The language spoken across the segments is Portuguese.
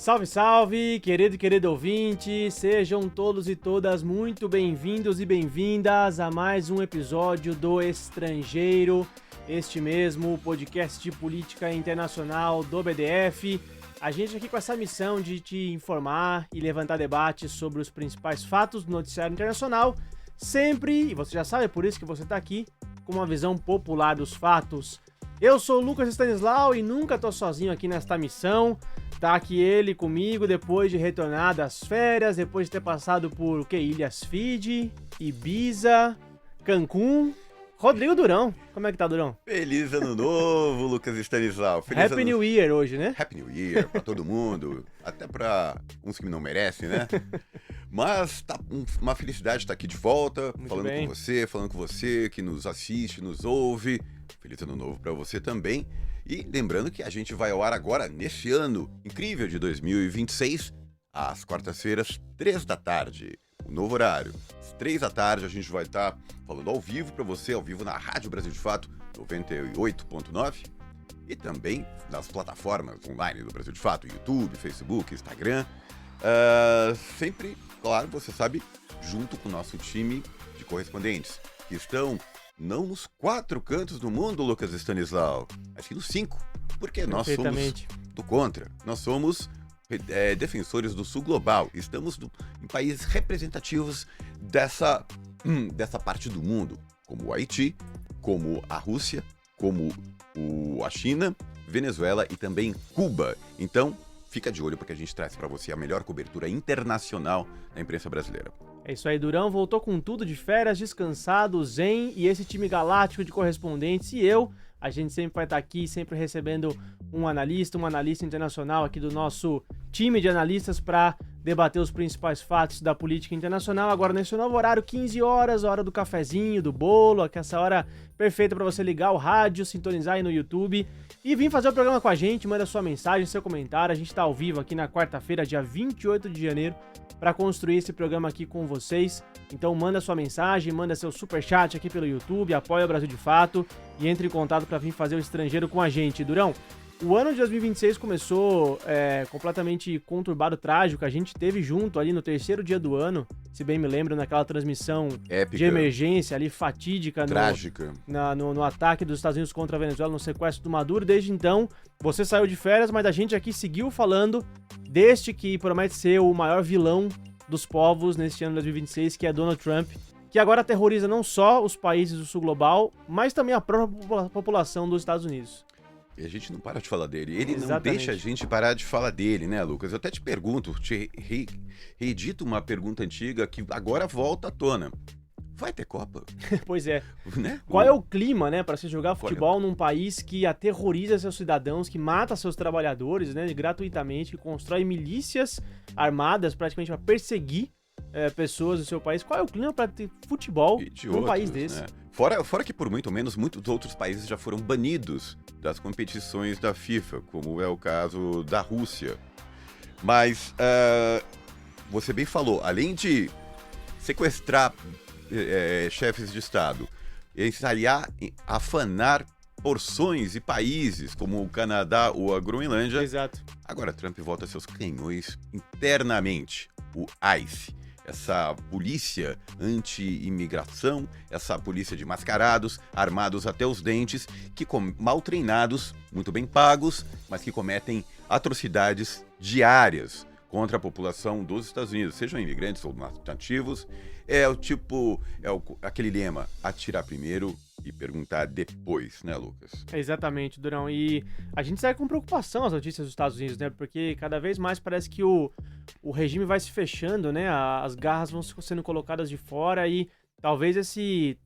Salve, salve, querido e querido ouvinte, sejam todos e todas muito bem-vindos e bem-vindas a mais um episódio do Estrangeiro, este mesmo podcast de política internacional do BDF. A gente aqui com essa missão de te informar e levantar debates sobre os principais fatos do noticiário internacional, sempre, e você já sabe, é por isso que você está aqui, com uma visão popular dos fatos. Eu sou o Lucas Stanislau e nunca tô sozinho aqui nesta missão. Tá aqui ele comigo depois de retornar das férias, depois de ter passado por Ilhas Fiji, Ibiza, Cancún. Rodrigo Durão. Como é que tá, Durão? Feliz ano novo, Lucas Stanislau. Happy New Year hoje, né? Happy New Year pra todo mundo, até pra uns que não merecem, né? Mas tá uma felicidade estar aqui de volta, falando com você que nos assiste, nos ouve. Feliz ano novo pra você também. E lembrando que a gente vai ao ar agora, neste ano incrível de 2026, às quartas-feiras, 3 da tarde. O novo horário. Às 3 da tarde a gente vai estar falando ao vivo para você, ao vivo na Rádio Brasil de Fato, 98.9. E também nas plataformas online do Brasil de Fato, YouTube, Facebook, Instagram. Sempre, claro, você sabe, junto com o nosso time de correspondentes, que estão não nos 4 cantos do mundo, Lucas Stanislau, mas sim nos 5, porque nós somos do contra. Nós somos defensores do Sul Global. Estamos em países representativos dessa parte do mundo, como o Haiti, como a Rússia, como a China, Venezuela e também Cuba. Então, fica de olho porque a gente traz para você a melhor cobertura internacional da imprensa brasileira. É isso aí, Durão voltou com tudo de férias, descansado, zen, e esse time galáctico de correspondentes e a gente sempre vai estar aqui, sempre recebendo um analista internacional aqui do nosso time de analistas para debater os principais fatos da política internacional. Agora nesse novo horário, 15 horas, hora do cafezinho, do bolo, que é essa hora perfeita para você ligar o rádio, sintonizar aí no YouTube e vir fazer o programa com a gente. Manda sua mensagem, seu comentário. A gente está ao vivo aqui na quarta-feira, dia 28 de janeiro, para construir esse programa aqui com vocês. Então manda sua mensagem, manda seu superchat aqui pelo YouTube, apoia o Brasil de Fato e entre em contato para vir fazer o Estrangeiro com a gente. Durão, o ano de 2026 começou completamente conturbado, trágico. A gente teve junto ali no terceiro dia do ano, se bem me lembro, naquela transmissão épica, de emergência ali, fatídica, trágica, no ataque dos Estados Unidos contra a Venezuela, no sequestro do Maduro. Desde então, você saiu de férias, mas a gente aqui seguiu falando deste que promete ser o maior vilão dos povos neste ano de 2026, que é Donald Trump, que agora aterroriza não só os países do Sul Global, mas também a própria população dos Estados Unidos. E a gente não para de falar dele. Ele não deixa a gente parar de falar dele, né, Lucas? Eu até te pergunto, reedito uma pergunta antiga que agora volta à tona. Vai ter Copa? Pois é. Né? Qual é o clima, né, para se jogar futebol num país que aterroriza seus cidadãos, que mata seus trabalhadores, né, gratuitamente, que constrói milícias armadas praticamente para perseguir pessoas do seu país? Qual é o clima para ter futebol num país desse? Né? Fora que por muito menos, muitos outros países já foram banidos das competições da FIFA, como é o caso da Rússia. Mas, você bem falou, além de sequestrar chefes de Estado, ensaiar, afanar porções e países, como o Canadá ou a Groenlândia. Exato. Agora Trump volta seus canhões internamente, o ICE. Essa polícia anti-imigração, essa polícia de mascarados, armados até os dentes, que mal treinados, muito bem pagos, mas que cometem atrocidades diárias contra a população dos Estados Unidos, sejam imigrantes ou nativos. Aquele lema, atirar primeiro e perguntar depois, né, Lucas? Exatamente, Durão. E a gente segue com preocupação as notícias dos Estados Unidos, né? Porque cada vez mais parece que o regime vai se fechando, né? As garras vão sendo colocadas de fora e talvez esses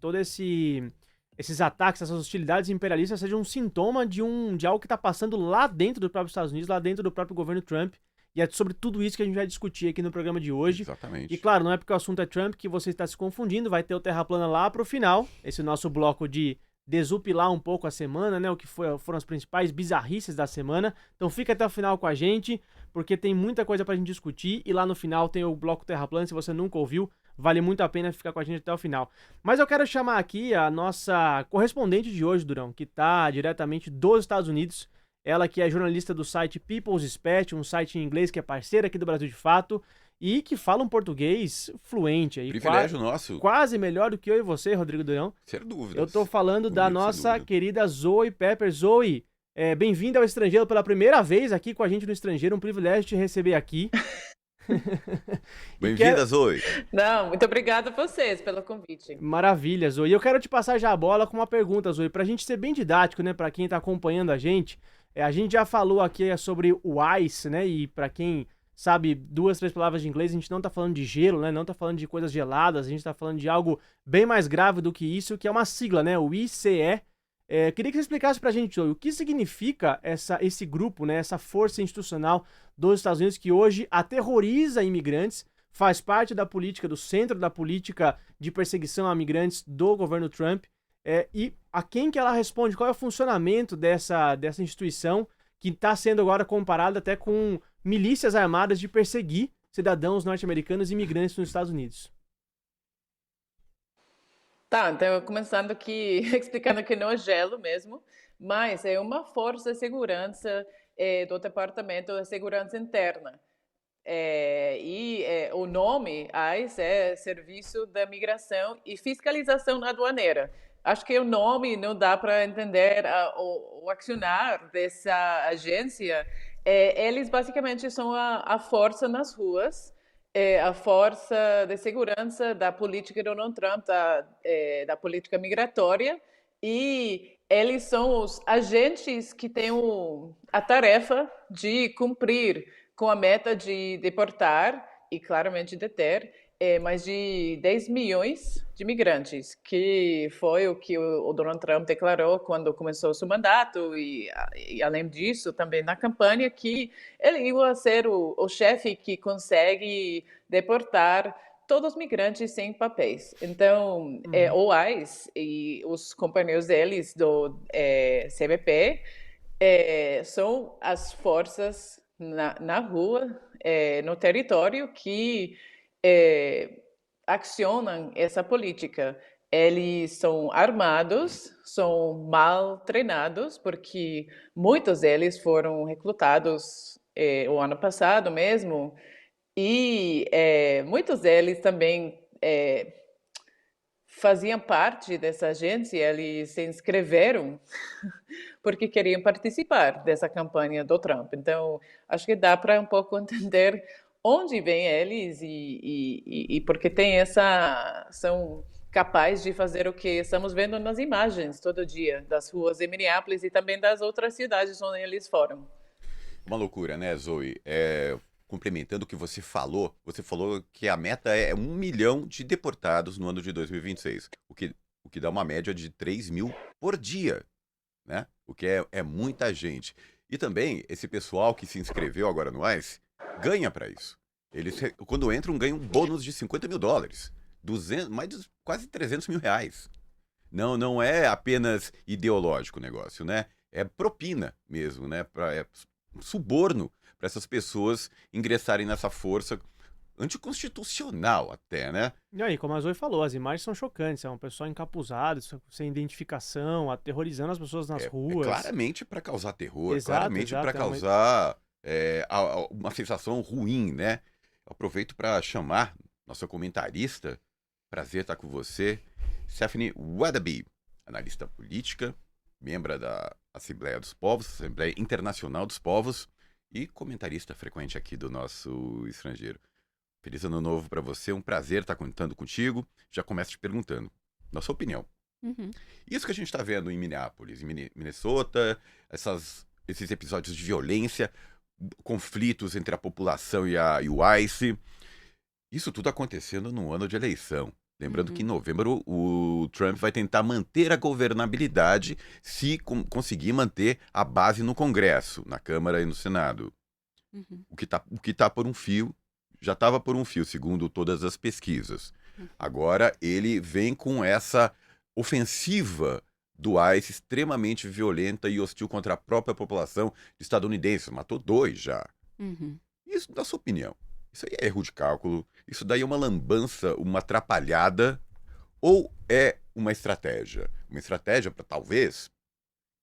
ataques, essas hostilidades imperialistas sejam um sintoma de algo que está passando lá dentro do próprio Estados Unidos, lá dentro do próprio governo Trump. E é sobre tudo isso que a gente vai discutir aqui no programa de hoje. Exatamente. E claro, não é porque o assunto é Trump que você está se confundindo, vai ter o Terra Plana lá pro final, esse nosso bloco de desupilar um pouco a semana, né, o que foram as principais bizarrices da semana. Então fica até o final com a gente, porque tem muita coisa pra gente discutir, e lá no final tem o bloco Terra Plana, se você nunca ouviu, vale muito a pena ficar com a gente até o final. Mas eu quero chamar aqui a nossa correspondente de hoje, Durão, que tá diretamente dos Estados Unidos. Ela que é jornalista do site People's Dispatch, um site em inglês que é parceira aqui do Brasil de Fato, e que fala um português fluente. Aí, Privilégio nosso. Quase melhor do que eu e você, Rodrigo Durão. Sem dúvidas. Eu tô falando da nossa querida Zoe Pepper. Zoe, bem-vinda ao Estrangeiro pela primeira vez aqui com a gente no Estrangeiro. Um privilégio te receber aqui. Bem-vinda, Zoe. Não, muito obrigada a vocês pelo convite. Maravilha, Zoe. E eu quero te passar já a bola com uma pergunta, Zoe, pra gente ser bem didático, né, pra quem tá acompanhando a gente já falou aqui sobre o ice, né, e pra quem sabe 2, 3 palavras de inglês, a gente não tá falando de gelo, né, não tá falando de coisas geladas, a gente tá falando de algo bem mais grave do que isso, que é uma sigla, né, o ICE. Queria que você explicasse pra gente, Zoe, o que significa esse grupo, né, essa força institucional dos Estados Unidos que hoje aterroriza imigrantes, faz parte da política, do centro da política de perseguição a imigrantes do governo Trump, e a quem que ela responde, qual é o funcionamento dessa instituição que está sendo agora comparada até com milícias armadas de perseguir cidadãos norte-americanos e imigrantes nos Estados Unidos. Tá, então começando aqui, explicando que não é gelo mesmo, mas é uma força de segurança do Departamento de Segurança Interna. O nome, ICE, é Serviço da Migração e Fiscalização Aduaneira. Acho que o nome não dá para entender o acionar dessa agência. Eles basicamente são a força nas ruas, a força de segurança da política do Donald Trump, da política migratória, e eles são os agentes que têm a tarefa de cumprir com a meta de deportar e claramente deter mais de 10 milhões de imigrantes, que foi o que o Donald Trump declarou quando começou seu mandato e além disso, também na campanha, que ele ia ser o chefe que consegue deportar todos os migrantes sem papéis. Então, o ICE e os companheiros deles do CBP são as forças na rua, no território, que acionam essa política. Eles são armados, são mal treinados, porque muitos deles foram recrutados o ano passado mesmo, e muitos deles também faziam parte dessa agência, eles se inscreveram porque queriam participar dessa campanha do Trump. Então, acho que dá para um pouco entender onde vêm eles e porque são capazes de fazer o que estamos vendo nas imagens todo dia, das ruas de Minneapolis e também das outras cidades onde eles foram. Uma loucura, né, Zoe? Complementando o que você falou que a meta é 1 milhão de deportados no ano de 2026, o que dá uma média de 3 mil por dia, né? O que é muita gente. E também, esse pessoal que se inscreveu agora no ICE ganha para isso. Eles, quando entram, ganham um bônus de $50 mil, quase 300 mil reais. Não é apenas ideológico o negócio, né? É propina mesmo, né? É suborno para essas pessoas ingressarem nessa força anticonstitucional até, né? E aí, como a Zoe falou, as imagens são chocantes, é um pessoal encapuzado, sem identificação, aterrorizando as pessoas nas ruas. Claramente para causar terror, Exato, claramente para causar uma sensação ruim, né? Aproveito para chamar nossa comentarista, prazer estar com você, Stephanie Weatherby, analista política, membro da Assembleia dos Povos, Assembleia Internacional dos Povos e comentarista frequente aqui do nosso Estrangeiro. Feliz ano novo para você, um prazer estar contando contigo. Já começo te perguntando, na sua opinião. Uhum. Isso que a gente está vendo em Minneapolis, em Minnesota, esses episódios de violência, conflitos entre a população e o ICE, isso tudo acontecendo no ano de eleição. Lembrando que em novembro o Trump vai tentar manter a governabilidade se conseguir manter a base no Congresso, na Câmara e no Senado. Uhum. O que tá por um fio, já estava por um fio, segundo todas as pesquisas. Agora ele vem com essa ofensiva do ICE extremamente violenta e hostil contra a própria população estadunidense. Matou 2 já. Uhum. Isso, na sua opinião, isso aí é erro de cálculo? Isso daí é uma lambança, uma atrapalhada? Ou é uma estratégia? Uma estratégia para, talvez,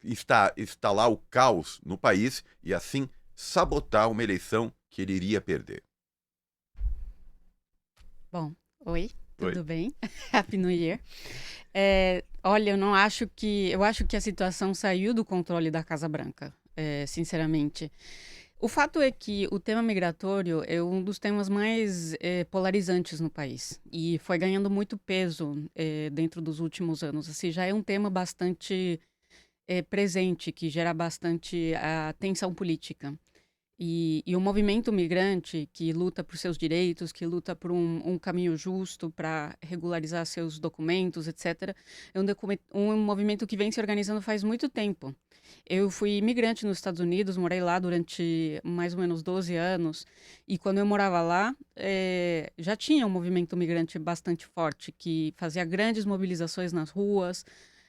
instalar o caos no país e, assim, sabotar uma eleição que ele iria perder. Bom, oi, tudo Oi. bem? Happy New Year. Olha, eu acho que a situação saiu do controle da Casa Branca, sinceramente. O fato é que o tema migratório é um dos temas mais polarizantes no país e foi ganhando muito peso dentro dos últimos anos. Assim, já é um tema bastante presente, que gera bastante tensão política. E o movimento migrante que luta por seus direitos, que luta por um caminho justo para regularizar seus documentos, etc., é um movimento que vem se organizando faz muito tempo. Eu fui imigrante nos Estados Unidos, morei lá durante mais ou menos 12 anos, e quando eu morava lá, já tinha um movimento migrante bastante forte, que fazia grandes mobilizações nas ruas,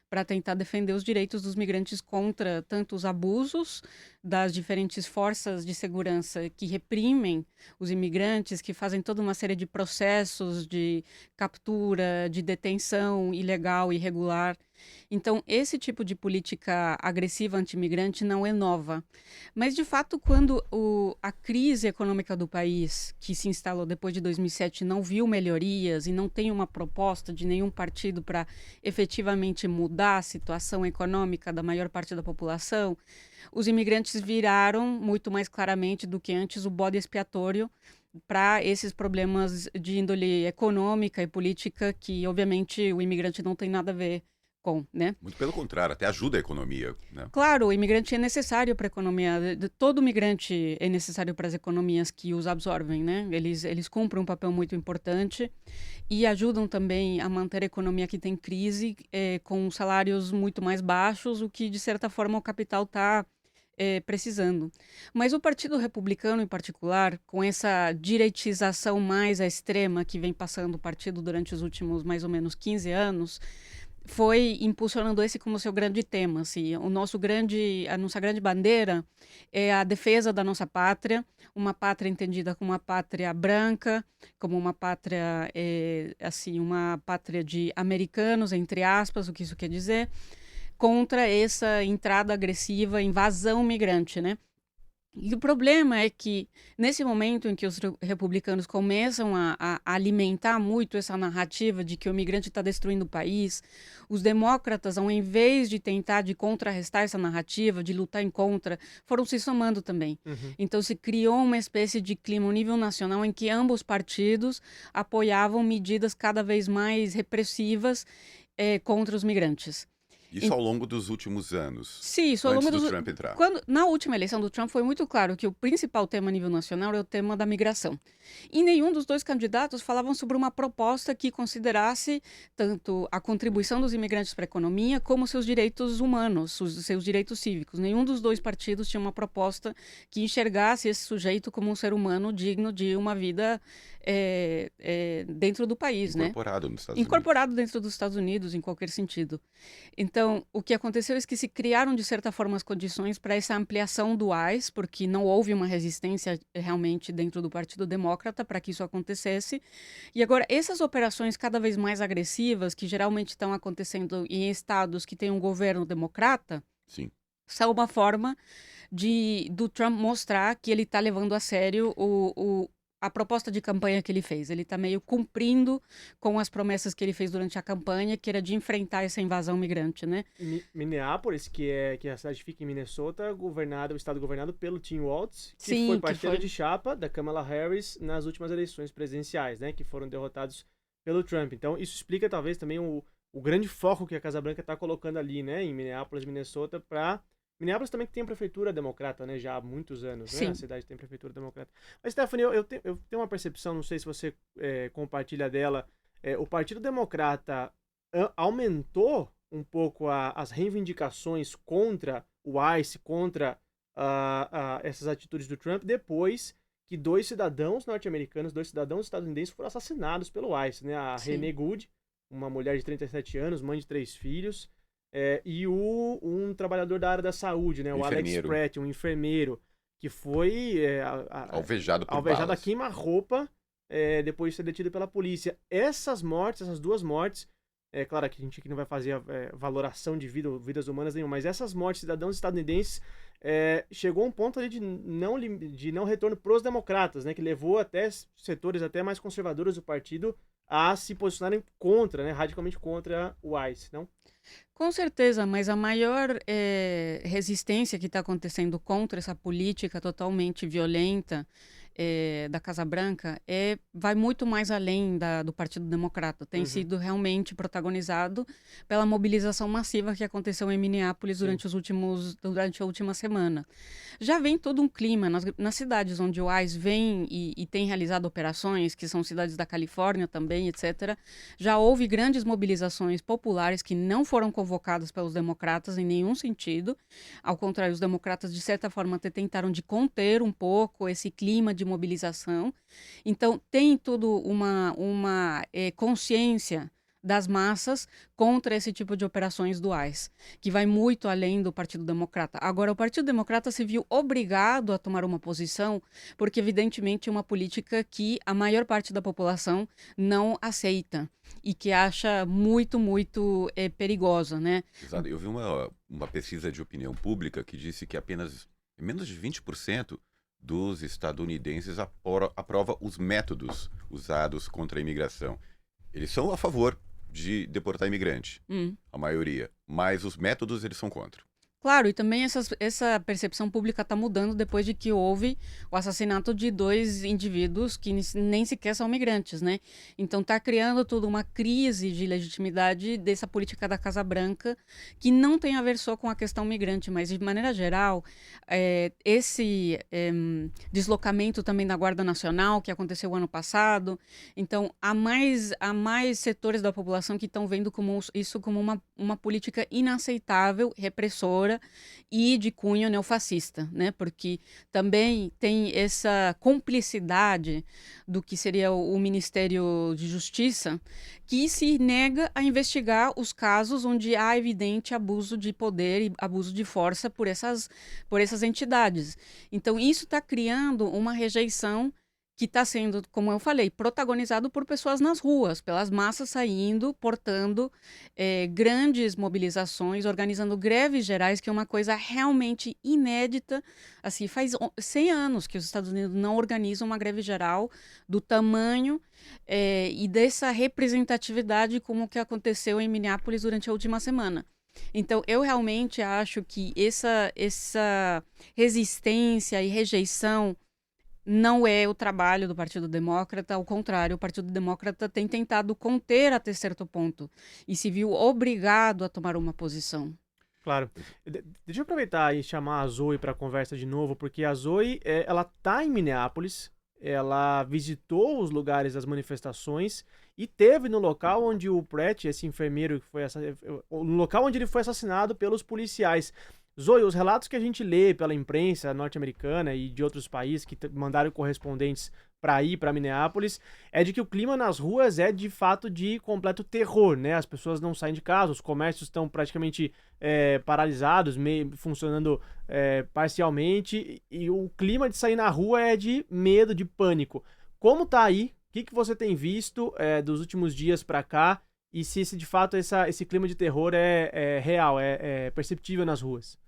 para tentar defender os direitos dos migrantes contra tanto os abusos das diferentes forças de segurança que reprimem os imigrantes, que fazem toda uma série de processos de captura, de detenção ilegal e irregular. Então, esse tipo de política agressiva anti-imigrante não é nova. Mas, de fato, quando a crise econômica do país, que se instalou depois de 2007, não viu melhorias e não tem uma proposta de nenhum partido para efetivamente mudar a situação econômica da maior parte da população, os imigrantes viraram, muito mais claramente do que antes, o bode expiatório para esses problemas de índole econômica e política que, obviamente, o imigrante não tem nada a ver com, né? Muito pelo contrário, até ajuda a economia, né? Claro, o imigrante é necessário para a economia. Todo migrante é necessário para as economias que os absorvem, né? Eles cumprem um papel muito importante e ajudam também a manter a economia que tem crise com salários muito mais baixos, o que, de certa forma, o capital está precisando. Mas o Partido Republicano, em particular, com essa direitização mais à extrema que vem passando o partido durante os últimos mais ou menos 15 anos, foi impulsionando esse como seu grande tema. Assim. A nossa grande bandeira é a defesa da nossa pátria, uma pátria entendida como uma pátria branca, como uma pátria, assim, uma pátria de americanos, entre aspas, o que isso quer dizer, contra essa entrada agressiva, invasão migrante, né? E o problema é que, nesse momento em que os republicanos começam a alimentar muito essa narrativa de que o migrante está destruindo o país, os demócratas, ao invés de tentar de contrarrestar essa narrativa, de lutar em contra, foram se somando também. Uhum. Então se criou uma espécie de clima a nível nacional em que ambos partidos apoiavam medidas cada vez mais repressivas contra os migrantes. Isso ao longo dos últimos anos. Sim, isso ao antes longo do Trump entrar. Na última eleição do Trump foi muito claro que o principal tema a nível nacional é o tema da migração. E nenhum dos dois candidatos falavam sobre uma proposta que considerasse tanto a contribuição dos imigrantes para a economia como seus direitos humanos, os seus direitos cívicos. Nenhum dos dois partidos tinha uma proposta que enxergasse esse sujeito como um ser humano digno de uma vida dentro do país, Incorporado nos Estados Unidos. Incorporado dentro dos Estados Unidos, em qualquer sentido. Então, o que aconteceu é que se criaram, de certa forma, as condições para essa ampliação do ICE, porque não houve uma resistência realmente dentro do Partido Democrata para que isso acontecesse. E agora, essas operações cada vez mais agressivas, que geralmente estão acontecendo em estados que têm um governo democrata, Sim. são uma forma do Trump mostrar que ele está levando a sério a proposta de campanha que ele fez. Ele está meio cumprindo com as promessas que ele fez durante a campanha, que era de enfrentar essa invasão migrante, né? Minneapolis, que a cidade fica em Minnesota, o estado governado pelo Tim Walz, que Sim, foi parceiro de chapa da Kamala Harris nas últimas eleições presidenciais, né? Que foram derrotados pelo Trump. Então, isso explica talvez também o grande foco que a Casa Branca está colocando ali, né? Em Minneapolis, Minnesota, para... Minneapolis também tem prefeitura democrata, né? Já há muitos anos, né? Sim. A cidade tem prefeitura democrata. Mas, Stephanie, eu tenho uma percepção, não sei se você compartilha dela. O Partido Democrata aumentou um pouco as reivindicações contra o ICE, contra essas atitudes do Trump, depois que dois cidadãos norte-americanos, dois cidadãos estadunidenses foram assassinados pelo ICE, né? A Sim. Renee Good, uma mulher de 37 anos, mãe de 3 filhos, e um trabalhador da área da saúde, né? O Alex Pratt, um enfermeiro, que foi alvejado por a balas. queima-roupa depois de ser detido pela polícia. Essas duas mortes, É claro que a gente aqui não vai fazer valoração de vidas humanas nenhuma, mas essas mortes de cidadãos estadunidenses chegou a um ponto ali de não retorno para os democratas, né, que levou até setores até mais conservadores do partido a se posicionarem contra, né, radicalmente contra o ICE, não? Com certeza, mas a maior resistência que está acontecendo contra essa política totalmente violenta da Casa Branca vai muito mais além do Partido Democrata. Tem sido realmente protagonizado pela mobilização massiva que aconteceu em Minneapolis durante a última semana. Já vem todo um clima nas cidades onde o ICE vem e tem realizado operações, que são cidades da Califórnia também, etc. Já houve grandes mobilizações populares que não foram convocadas pelos democratas em nenhum sentido. Ao contrário, os democratas, de certa forma, até tentaram de conter um pouco esse clima de mobilização. Então, tem tudo uma consciência das massas contra esse tipo de operações duais, que vai muito além do Partido Democrata. Agora, o Partido Democrata se viu obrigado a tomar uma posição, porque, evidentemente, é uma política que a maior parte da população não aceita e que acha muito, muito perigosa, né? Exato. Eu vi uma pesquisa de opinião pública que disse que apenas menos de 20% dos estadunidenses aprova os métodos usados contra a imigração. Eles são a favor de deportar imigrante, a maioria, mas os métodos eles são contra. Claro, e também essa percepção pública está mudando depois de que houve o assassinato de 2 indivíduos que nem sequer são migrantes, né? Então está criando toda uma crise de legitimidade dessa política da Casa Branca, que não tem a ver só com a questão migrante, mas de maneira geral, esse deslocamento também da Guarda Nacional, que aconteceu ano passado. Então, há mais setores da população que estão vendo isso como uma política inaceitável, repressora, e de cunho neofascista, né? Porque também tem essa cumplicidade do que seria o Ministério de Justiça, que se nega a investigar os casos onde há evidente abuso de poder e abuso de força por essas entidades. Então, isso está criando uma rejeição que está sendo, como eu falei, protagonizado por pessoas nas ruas, pelas massas saindo, portando grandes mobilizações, organizando greves gerais, que é uma coisa realmente inédita. Assim, faz 100 anos que os Estados Unidos não organizam uma greve geral do tamanho e dessa representatividade como o que aconteceu em Minneapolis durante a última semana. Então, eu realmente acho que essa resistência e rejeição não é o trabalho do Partido Democrata, ao contrário, o Partido Democrata tem tentado conter até certo ponto e se viu obrigado a tomar uma posição. Claro. Deixa eu aproveitar e chamar a Zoe para a conversa de novo, porque a Zoe, ela tá em Minneapolis, ela visitou os lugares das manifestações e teve no local onde o Pratt, esse enfermeiro, no local onde ele foi assassinado pelos policiais. Zoe, os relatos que a gente lê pela imprensa norte-americana e de outros países que mandaram correspondentes para ir para Minneapolis, é de que o clima nas ruas é de fato de completo terror, né? As pessoas não saem de casa, os comércios estão praticamente paralisados, funcionando parcialmente, e o clima de sair na rua é de medo, de pânico. Como tá aí? O que você tem visto dos últimos dias para cá? E se de fato esse clima de terror é real, é perceptível nas ruas?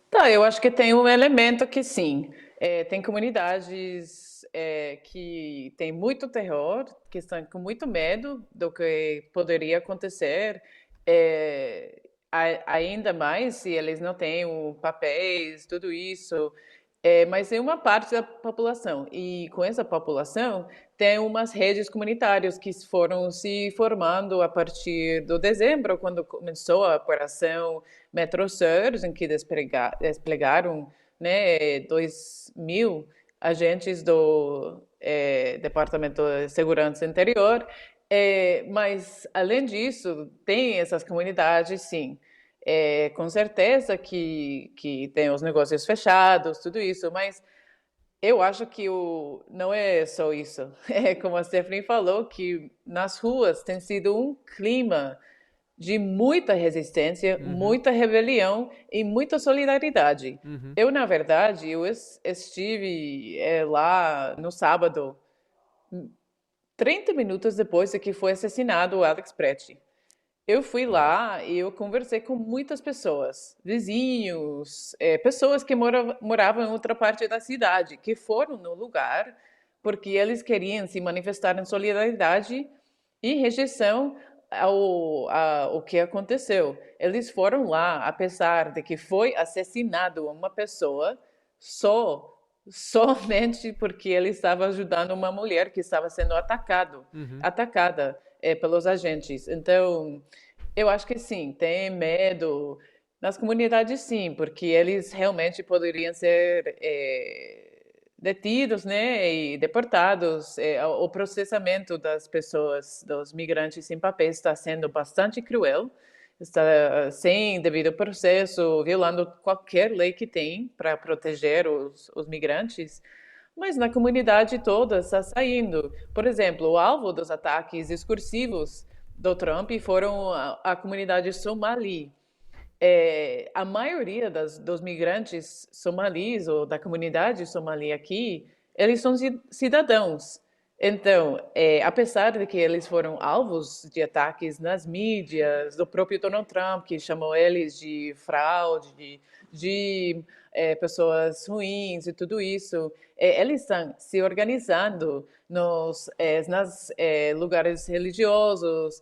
Tá, eu acho que tem um elemento que sim. Tem comunidades que têm muito terror, que estão com muito medo do que poderia acontecer, ainda mais se eles não têm papéis, tudo isso. Mas tem uma parte da população, e com essa população tem umas redes comunitárias que foram se formando a partir de dezembro, quando começou a operação MetroSurge, em que desplegaram, né, 2.000 agentes do Departamento de Segurança Interior. Mas, além disso, tem essas comunidades, sim. Com certeza que tem os negócios fechados, tudo isso, mas eu acho que não é só isso. Como a Stephanie falou, que nas ruas tem sido um clima de muita resistência, muita rebelião e muita solidariedade. Eu, na verdade, estive lá no sábado, 30 minutos depois de que foi assassinado o Alex Pretti. Eu fui lá e eu conversei com muitas pessoas, vizinhos, pessoas que moravam em outra parte da cidade, que foram no lugar porque eles queriam se manifestar em solidariedade e rejeição ao que aconteceu. Eles foram lá, apesar de que foi assassinado uma pessoa, somente porque ele estava ajudando uma mulher que estava sendo atacada pelos agentes. Então, eu acho que sim, tem medo nas comunidades, sim, porque eles realmente poderiam ser detidos, né, e deportados. O processamento das pessoas, dos migrantes sem papéis, está sendo bastante cruel, está sem devido processo, violando qualquer lei que tem para proteger os migrantes. Mas na comunidade toda está saindo. Por exemplo, o alvo dos ataques discursivos do Trump foram a comunidade somali. A maioria dos migrantes somalis ou da comunidade somali aqui, eles são cidadãos. Então, apesar de que eles foram alvos de ataques nas mídias, do próprio Donald Trump, que chamou eles de fraude, de pessoas ruins e tudo isso, eles estão se organizando nos lugares religiosos,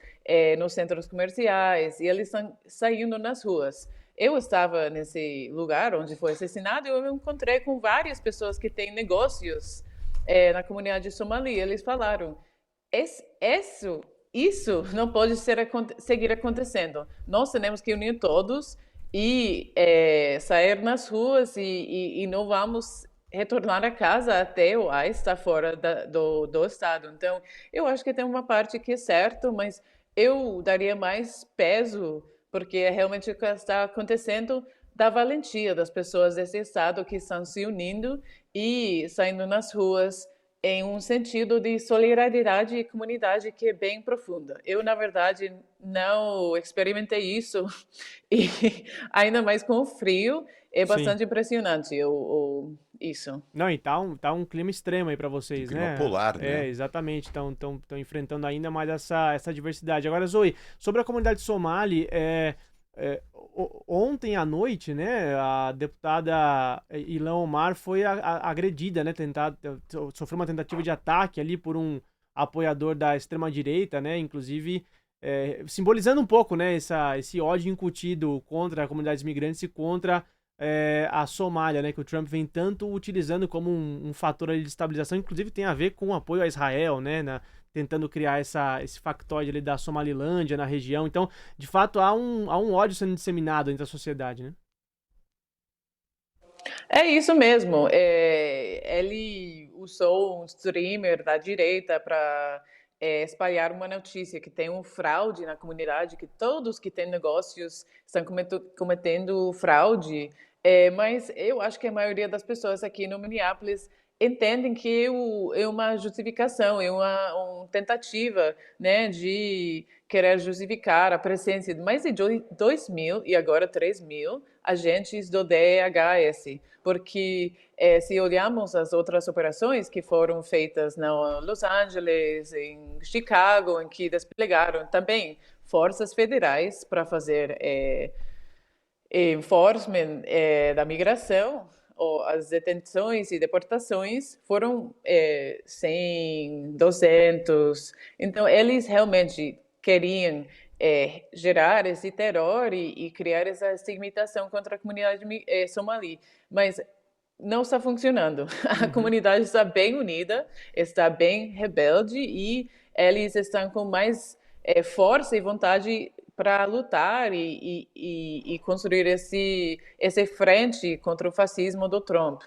nos centros comerciais, e eles estão saindo nas ruas. Eu estava nesse lugar onde foi assassinado e eu me encontrei com várias pessoas que têm negócios na comunidade somali. Eles falaram, isso não pode seguir acontecendo. Nós temos que unir todos e sair nas ruas e não vamos retornar a casa até o ICE estar fora do estado. Então, eu acho que tem uma parte que é certo, mas eu daria mais peso, porque realmente o que está acontecendo, da valentia das pessoas desse estado que estão se unindo e saindo nas ruas em um sentido de solidariedade e comunidade que é bem profunda. Eu, na verdade, não experimentei isso e ainda mais com o frio, é bastante impressionante isso. Não, e tá um clima extremo aí pra vocês, um né? clima polar, né? Exatamente. Estão enfrentando ainda mais essa diversidade. Agora, Zoe, sobre a comunidade somali, ontem à noite, né, a deputada Ilhan Omar foi agredida, né, sofreu uma tentativa de ataque ali por um apoiador da extrema-direita, né, inclusive simbolizando um pouco, né, esse ódio incutido contra comunidades migrantes e contra a Somália, né, que o Trump vem tanto utilizando como um fator ali de estabilização, inclusive tem a ver com o apoio a Israel, né, tentando criar esse factoide ali da Somalilândia na região. Então, de fato, há um ódio sendo disseminado entre a sociedade, né? É isso mesmo. Ele usou um streamer da direita para espalhar uma notícia que tem um fraude na comunidade, que todos que têm negócios estão cometendo fraude. Mas eu acho que a maioria das pessoas aqui no Minneapolis entendem que é uma justificação, é uma tentativa, né, de querer justificar a presença de mais de 2.000 e agora 3.000 agentes do DHS, porque se olharmos as outras operações que foram feitas em Los Angeles, em Chicago, em que desplegaram também forças federais para fazer enforcement da migração, as detenções e deportações foram 100, 200. Então, eles realmente queriam gerar esse terror e criar essa estigmatização contra a comunidade somali. Mas não está funcionando. A comunidade está bem unida, está bem rebelde e eles estão com mais força e vontade para lutar e construir esse frente contra o fascismo do Trump.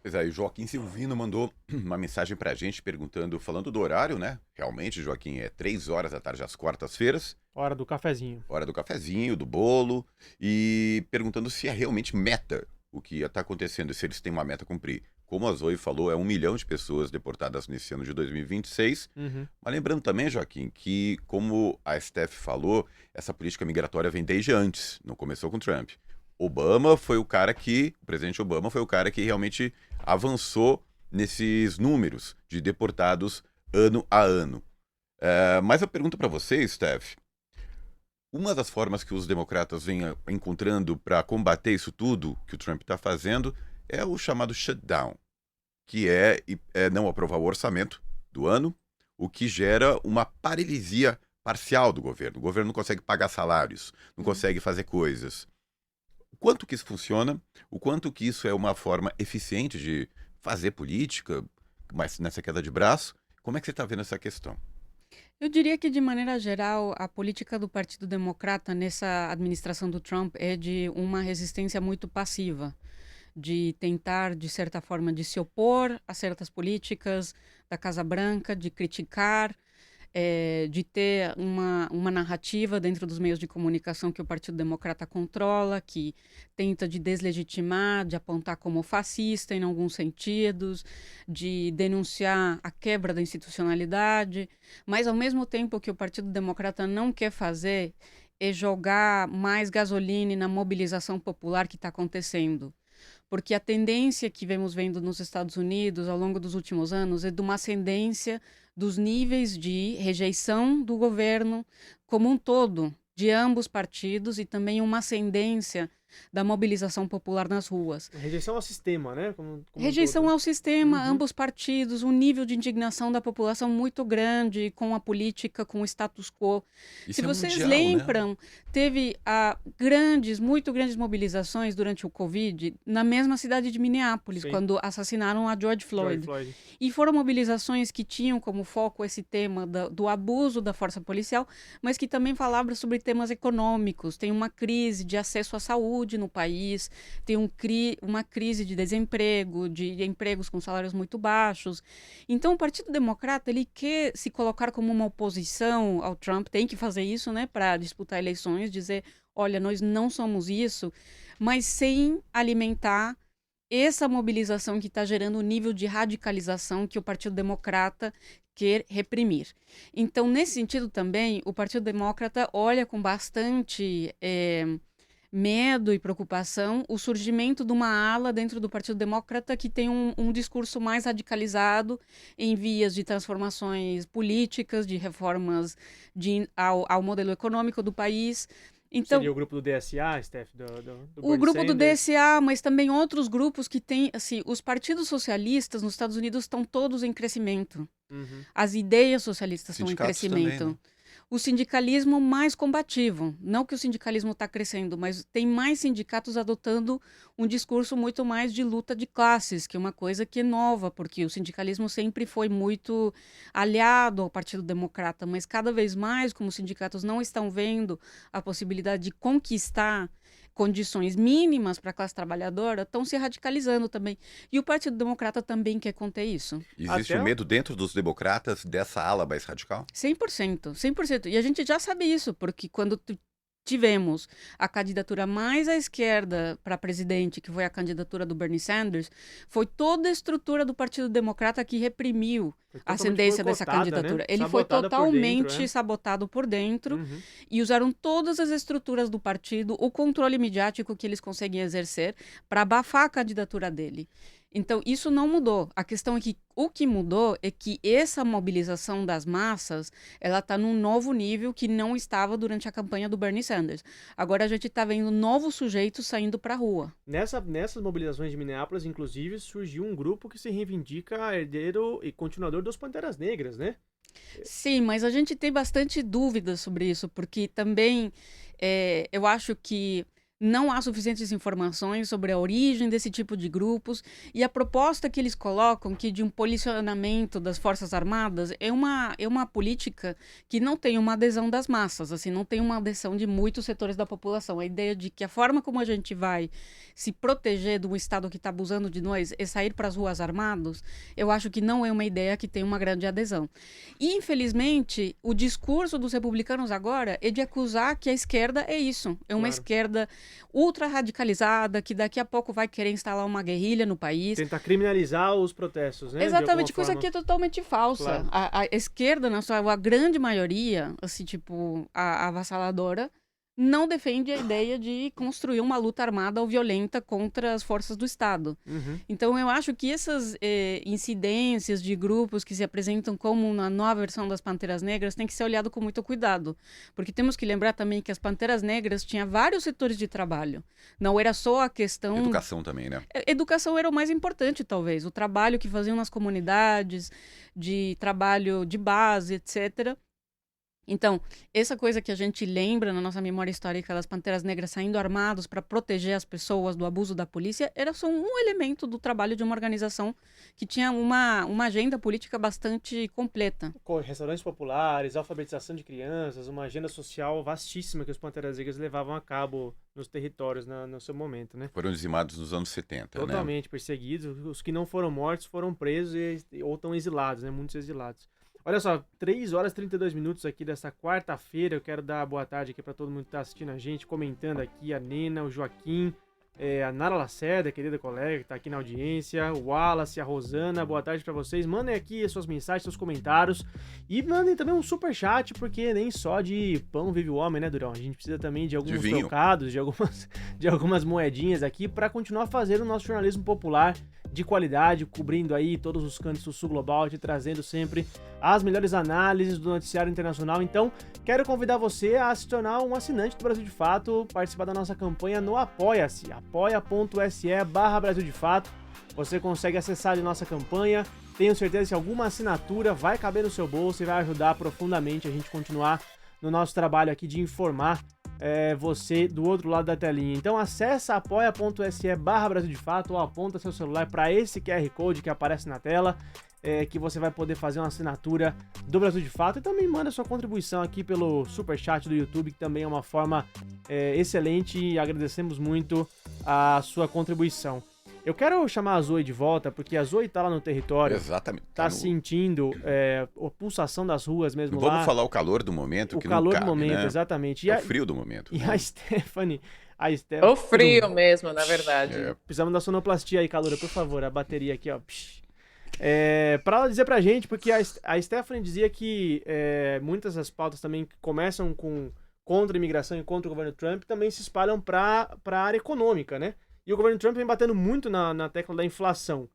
Pois é, o Joaquim Silvino mandou uma mensagem pra gente falando do horário, né? Realmente, Joaquim, 3 horas da tarde às quartas-feiras. Hora do cafezinho. Hora do cafezinho, do bolo. E perguntando se é realmente meta o que está acontecendo, se eles têm uma meta a cumprir. Como a Zoe falou, 1 milhão de pessoas deportadas nesse ano de 2026. Mas lembrando também, Joaquim, que como a Steph falou, essa política migratória vem desde antes, não começou com Trump. O presidente Obama foi o cara que realmente avançou nesses números de deportados ano a ano. Mas eu pergunto para você, Steph, uma das formas que os democratas vêm encontrando para combater isso tudo que o Trump está fazendo é o chamado shutdown, que é não aprovar o orçamento do ano, o que gera uma paralisia parcial do governo. O governo não consegue pagar salários, não consegue fazer coisas. O quanto que isso funciona, o quanto que isso é uma forma eficiente de fazer política, mas nessa queda de braço, como é que você está vendo essa questão? Eu diria que, de maneira geral, a política do Partido Democrata nessa administração do Trump é de uma resistência muito passiva, de tentar, de certa forma, de se opor a certas políticas da Casa Branca, de criticar, de ter uma narrativa dentro dos meios de comunicação que o Partido Democrata controla, que tenta de deslegitimar, de apontar como fascista em alguns sentidos, de denunciar a quebra da institucionalidade, mas ao mesmo tempo que o Partido Democrata não quer fazer é jogar mais gasolina na mobilização popular que está acontecendo. Porque a tendência que vemos vendo nos Estados Unidos ao longo dos últimos anos é de uma ascendência dos níveis de rejeição do governo como um todo, de ambos partidos, e também uma ascendência da mobilização popular nas ruas. Rejeição ao sistema, né? Rejeição ao sistema, ambos partidos, um nível de indignação da população muito grande com a política, com o status quo. Isso Se vocês mundial, lembram, né? teve muito grandes mobilizações durante o Covid na mesma cidade de Minneapolis, Sim. Quando assassinaram a George Floyd. E foram mobilizações que tinham como foco esse tema do abuso da força policial, mas que também falavam sobre temas econômicos. Tem uma crise de acesso à saúde no país, tem uma crise de desemprego, de empregos com salários muito baixos. Então, o Partido Democrata, ele quer se colocar como uma oposição ao Trump, tem que fazer isso, né, para disputar eleições, dizer, olha, nós não somos isso, mas sem alimentar essa mobilização que está gerando o nível de radicalização que o Partido Democrata quer reprimir. Então, nesse sentido também, o Partido Democrata olha com bastante medo e preocupação o surgimento de uma ala dentro do Partido Democrata que tem um discurso mais radicalizado em vias de transformações políticas, de reformas ao modelo econômico do país. Então, seria o grupo do DSA, Steph? O grupo do DSA, mas também outros grupos que têm, assim, os partidos socialistas nos Estados Unidos estão todos em crescimento. As ideias socialistas estão em crescimento. Também, né? O sindicalismo mais combativo. Não que o sindicalismo está crescendo, mas tem mais sindicatos adotando um discurso muito mais de luta de classes, que é uma coisa que é nova, porque o sindicalismo sempre foi muito aliado ao Partido Democrata, mas cada vez mais, como os sindicatos não estão vendo a possibilidade de conquistar condições mínimas para a classe trabalhadora, estão se radicalizando também. E o Partido Democrata também quer conter isso. Existe um medo dentro dos democratas dessa ala mais radical? 100%, 100%. E a gente já sabe isso, porque quando tivemos a candidatura mais à esquerda para presidente, que foi a candidatura do Bernie Sanders, foi toda a estrutura do Partido Democrata que reprimiu a ascendência dessa candidatura. Né? Ele foi totalmente sabotado por dentro e usaram todas as estruturas do partido, o controle midiático que eles conseguem exercer para abafar a candidatura dele. Então, isso não mudou. A questão é que o que mudou é que essa mobilização das massas, ela está num novo nível que não estava durante a campanha do Bernie Sanders. Agora a gente está vendo novos sujeitos saindo para a rua. Nessas mobilizações de Minneapolis, inclusive, surgiu um grupo que se reivindica herdeiro e continuador dos Panteras Negras, né? Sim, mas a gente tem bastante dúvidas sobre isso, porque também eu acho que não há suficientes informações sobre a origem desse tipo de grupos, e a proposta que eles colocam, que de um policionamento das Forças Armadas, é uma política que não tem uma adesão das massas, assim, não tem uma adesão de muitos setores da população. A ideia de que a forma como a gente vai se proteger de um Estado que está abusando de nós é sair para as ruas armados, eu acho que não é uma ideia que tem uma grande adesão. E, infelizmente, o discurso dos republicanos agora é de acusar que a esquerda é isso, é uma esquerda ultra radicalizada, que daqui a pouco vai querer instalar uma guerrilha no país. Tentar criminalizar os protestos, né? Exatamente, coisa que é totalmente falsa. Claro. A esquerda, a grande maioria, assim, tipo, a avassaladora, não defende a ideia de construir uma luta armada ou violenta contra as forças do Estado. Então, eu acho que essas incidências de grupos que se apresentam como uma nova versão das Panteras Negras tem que ser olhado com muito cuidado, porque temos que lembrar também que as Panteras Negras tinham vários setores de trabalho. Não era só a questão... Educação também, né? Educação era o mais importante, talvez. O trabalho que faziam nas comunidades, de trabalho de base, etc., Então, essa coisa que a gente lembra na nossa memória histórica das Panteras Negras saindo armados para proteger as pessoas do abuso da polícia, era só um elemento do trabalho de uma organização que tinha uma agenda política bastante completa. Com restaurantes populares, alfabetização de crianças, uma agenda social vastíssima que os Panteras Negras levavam a cabo nos territórios no seu momento, né? Foram dizimados nos anos 70, Totalmente né? perseguidos. Os que não foram mortos foram presos ou estão exilados, né? Muitos exilados. Olha só, 3 horas e 32 minutos aqui dessa quarta-feira. Eu quero dar boa tarde aqui para todo mundo que está assistindo a gente, comentando aqui, a Nena, o Joaquim, a Nara Lacerda, querida colega, que está aqui na audiência, o Wallace, a Rosana, boa tarde para vocês. Mandem aqui as suas mensagens, seus comentários e mandem também um superchat, porque nem só de pão vive o homem, né, Durão? A gente precisa também de alguns trocados, de algumas moedinhas aqui para continuar fazendo o nosso jornalismo popular de qualidade, cobrindo aí todos os cantos do Sul Global, te trazendo sempre as melhores análises do noticiário internacional. Então, quero convidar você a se tornar um assinante do Brasil de Fato, participar da nossa campanha no Apoia-se, apoia.se/Brasil de Fato. Você consegue acessar a nossa campanha. Tenho certeza que alguma assinatura vai caber no seu bolso e vai ajudar profundamente a gente continuar no nosso trabalho aqui de informar você do outro lado da telinha. Então acessa apoia.se/Brasil de Fato ou aponta seu celular para esse QR Code que aparece na tela, que você vai poder fazer uma assinatura do Brasil de Fato e também manda sua contribuição aqui pelo Superchat do YouTube, que também é uma forma excelente e agradecemos muito a sua contribuição. Eu quero chamar a Zoe de volta, porque a Zoe tá lá no território. Exatamente. Tá sentindo a pulsação das ruas mesmo lá. Vamos falar o calor do momento, que não cabe, cabe, do momento, né? exatamente. É o frio do momento. E né? a Stephanie... O frio mesmo, na verdade. Precisamos da sonoplastia aí, Caloura, por favor. A bateria aqui, ó. Pra ela dizer pra gente, porque a Stephanie dizia que muitas das pautas também que começam contra a imigração e contra o governo Trump também se espalham pra área econômica, né? E o governo Trump vem batendo muito na tecla da inflação.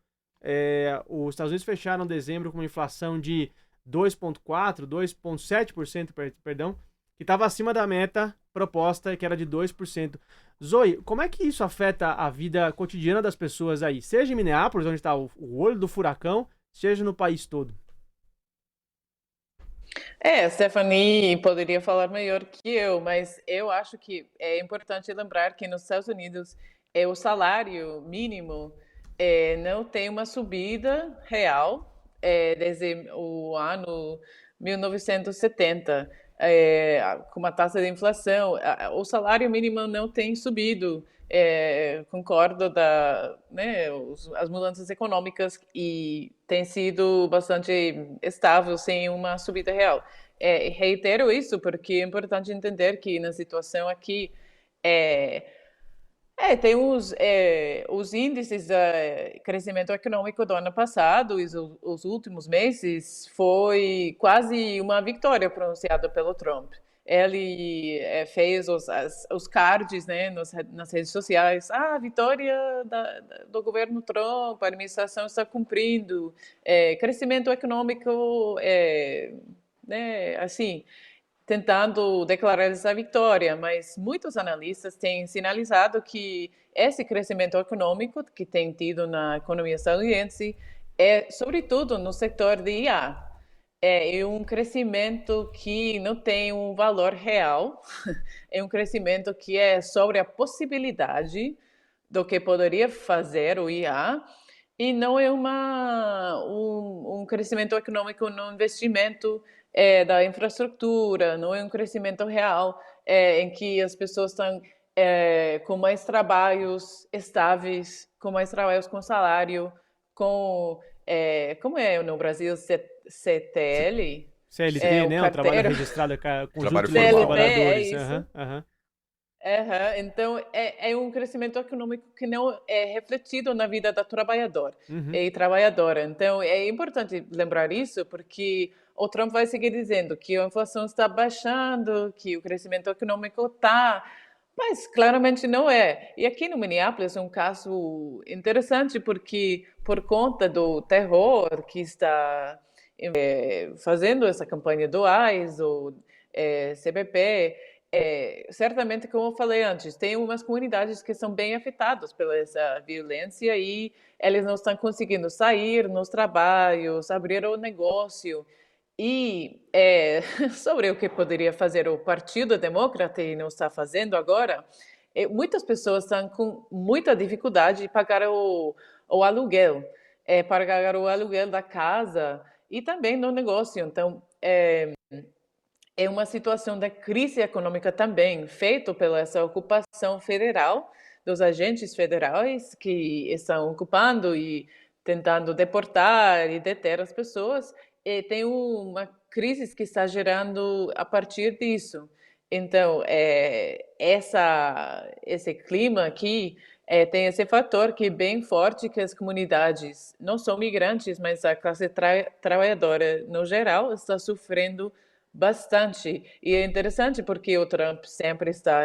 Os Estados Unidos fecharam dezembro com uma inflação de 2,4%, 2,7%, perdão, que estava acima da meta proposta, que era de 2%. Zoe, como é que isso afeta a vida cotidiana das pessoas aí? Seja em Minneapolis, onde está o olho do furacão, seja no país todo. Stephanie poderia falar melhor que eu, mas eu acho que é importante lembrar que nos Estados Unidos o salário mínimo não tem uma subida real desde o ano 1970, com uma taxa de inflação. O salário mínimo não tem subido. Concordo as mudanças econômicas e tem sido bastante estável sem uma subida real. Reitero isso porque é importante entender que na situação aqui tem os índices de crescimento econômico do ano passado e os últimos meses foi quase uma vitória pronunciada pelo Trump. Ele fez os cards, né, nas redes sociais. A vitória do governo Trump, a administração está cumprindo. Crescimento econômico, né, assim... tentando declarar essa vitória, mas muitos analistas têm sinalizado que esse crescimento econômico que tem tido na economia estadunidense sobretudo no setor de IA. É um crescimento que não tem um valor real, é um crescimento que é sobre a possibilidade do que poderia fazer o IA, e não é um crescimento econômico no investimento da infraestrutura, não é um crescimento real em que as pessoas estão com mais trabalhos estáveis, com mais trabalhos com salário, como é no Brasil, CTL? CLT, né? O trabalho registrado com trabalho os últimos trabalhadores. Então, é um crescimento econômico que não é refletido na vida da trabalhador e trabalhadora. Então, é importante lembrar isso, porque o Trump vai seguir dizendo que a inflação está baixando, que o crescimento econômico está, mas claramente não é. E aqui no Minneapolis é um caso interessante porque por conta do terror que está fazendo essa campanha do ICE, ou CBP, certamente, como eu falei antes, tem umas comunidades que são bem afetadas pela essa violência e eles não estão conseguindo sair nos trabalhos, abrir o negócio. E sobre o que poderia fazer o Partido Democrata e não está fazendo agora, muitas pessoas estão com muita dificuldade de pagar o aluguel, pagar o aluguel da casa e também no negócio. Então, é uma situação da crise econômica também, feito pela essa ocupação federal, dos agentes federais que estão ocupando e tentando deportar e deter as pessoas, e tem uma crise que está gerando a partir disso. Então, esse clima aqui tem esse fator que é bem forte, que as comunidades, não são migrantes, mas a classe trabalhadora no geral, está sofrendo bastante. E é interessante porque o Trump sempre está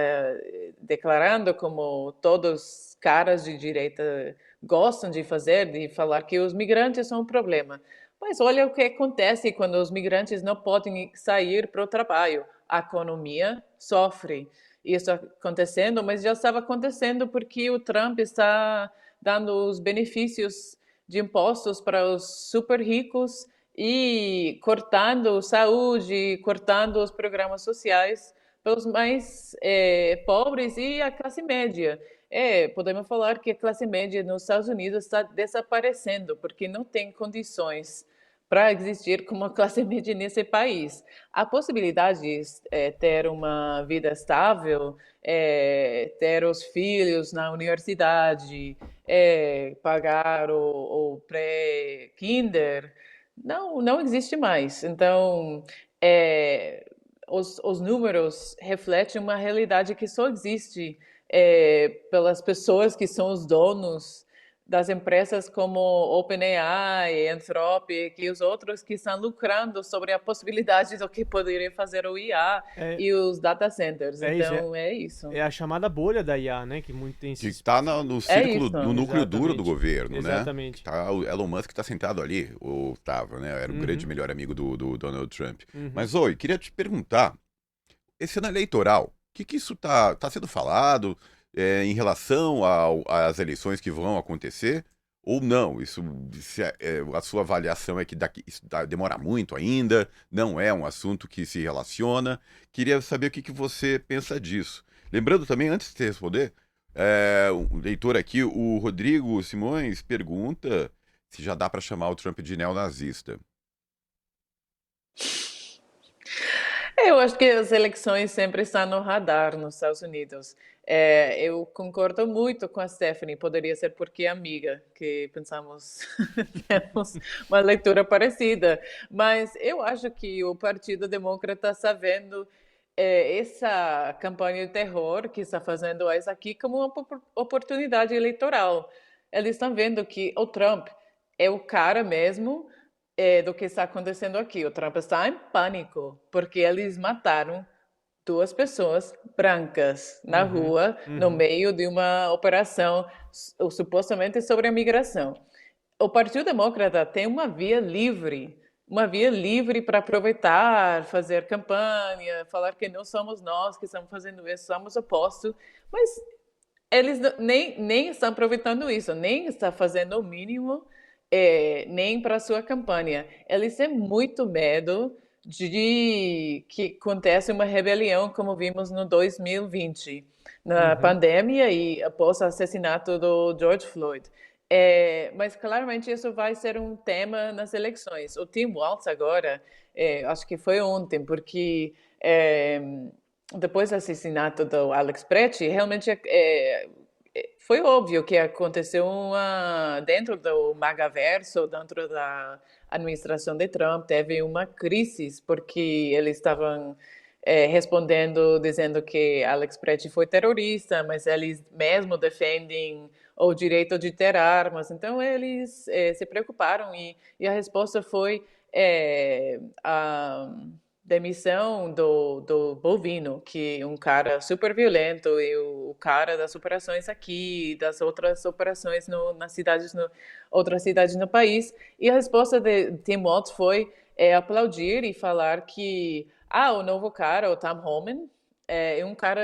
declarando, como todos caras de direita gostam de fazer, de falar que os migrantes são um problema. Mas olha o que acontece quando os migrantes não podem sair para o trabalho. A economia sofre. Isso acontecendo, mas já estava acontecendo porque o Trump está dando os benefícios de impostos para os super ricos e cortando saúde, cortando os programas sociais para os mais pobres e a classe média. Podemos falar que a classe média nos Estados Unidos está desaparecendo, porque não tem condições para existir como a classe média nesse país. A possibilidade de ter uma vida estável, ter os filhos na universidade, pagar o pré-kinder, não existe mais. Então, os números refletem uma realidade que só existe pelas pessoas que são os donos das empresas como OpenAI, Anthropic e os outros que estão lucrando sobre a possibilidade do que poderia fazer o IA e os data centers. Então, é isso. É a chamada bolha da IA, né? Que muito tem que está no círculo, no núcleo duro do governo, Exatamente. né? Tá, o Elon Musk está sentado ali, ou estava, né? Era um grande melhor amigo do Donald Trump. Mas, queria te perguntar, esse ano eleitoral, o que isso está sendo falado em relação às eleições que vão acontecer, ou não? A sua avaliação é que isso demora muito ainda, não é um assunto que se relaciona. Queria saber o que você pensa disso. Lembrando também, antes de você responder, um leitor aqui, o Rodrigo Simões, pergunta se já dá para chamar o Trump de neonazista. Eu acho que as eleições sempre estão no radar nos Estados Unidos. Eu concordo muito com a Stephanie, poderia ser porque é amiga, que pensamos, temos uma leitura parecida. Mas eu acho que o Partido Democrata está vendo essa campanha de terror que está fazendo isso aqui como uma oportunidade eleitoral. Eles estão vendo que o Trump é o cara mesmo do que está acontecendo aqui. O Trump está em pânico, porque eles mataram 2 pessoas brancas na rua, no meio de uma operação supostamente sobre a migração. O Partido Democrata tem uma via livre para aproveitar, fazer campanha, falar que não somos nós que estamos fazendo isso, somos opostos, mas eles nem estão aproveitando isso, nem estão fazendo o mínimo nem para a sua campanha. Eles têm muito medo de que aconteça uma rebelião, como vimos no 2020, na pandemia e após o assassinato do George Floyd. Mas claramente isso vai ser um tema nas eleições. O Tim Walz agora, acho que foi ontem, porque depois do assassinato do Alex Pretti, realmente foi óbvio que aconteceu dentro do MAGAverso, dentro da administração de Trump, teve uma crise, porque eles estavam respondendo, dizendo que Alex Pretti foi terrorista, mas eles mesmo defendem o direito de ter armas. Então, eles se preocuparam e a resposta foi a demissão do Bovino, que é um cara super violento, e o cara das operações aqui, das outras operações nas cidades, outras cidades no país. E a resposta de Tim Walz foi aplaudir e falar que o novo cara, o Tom Homan, é um cara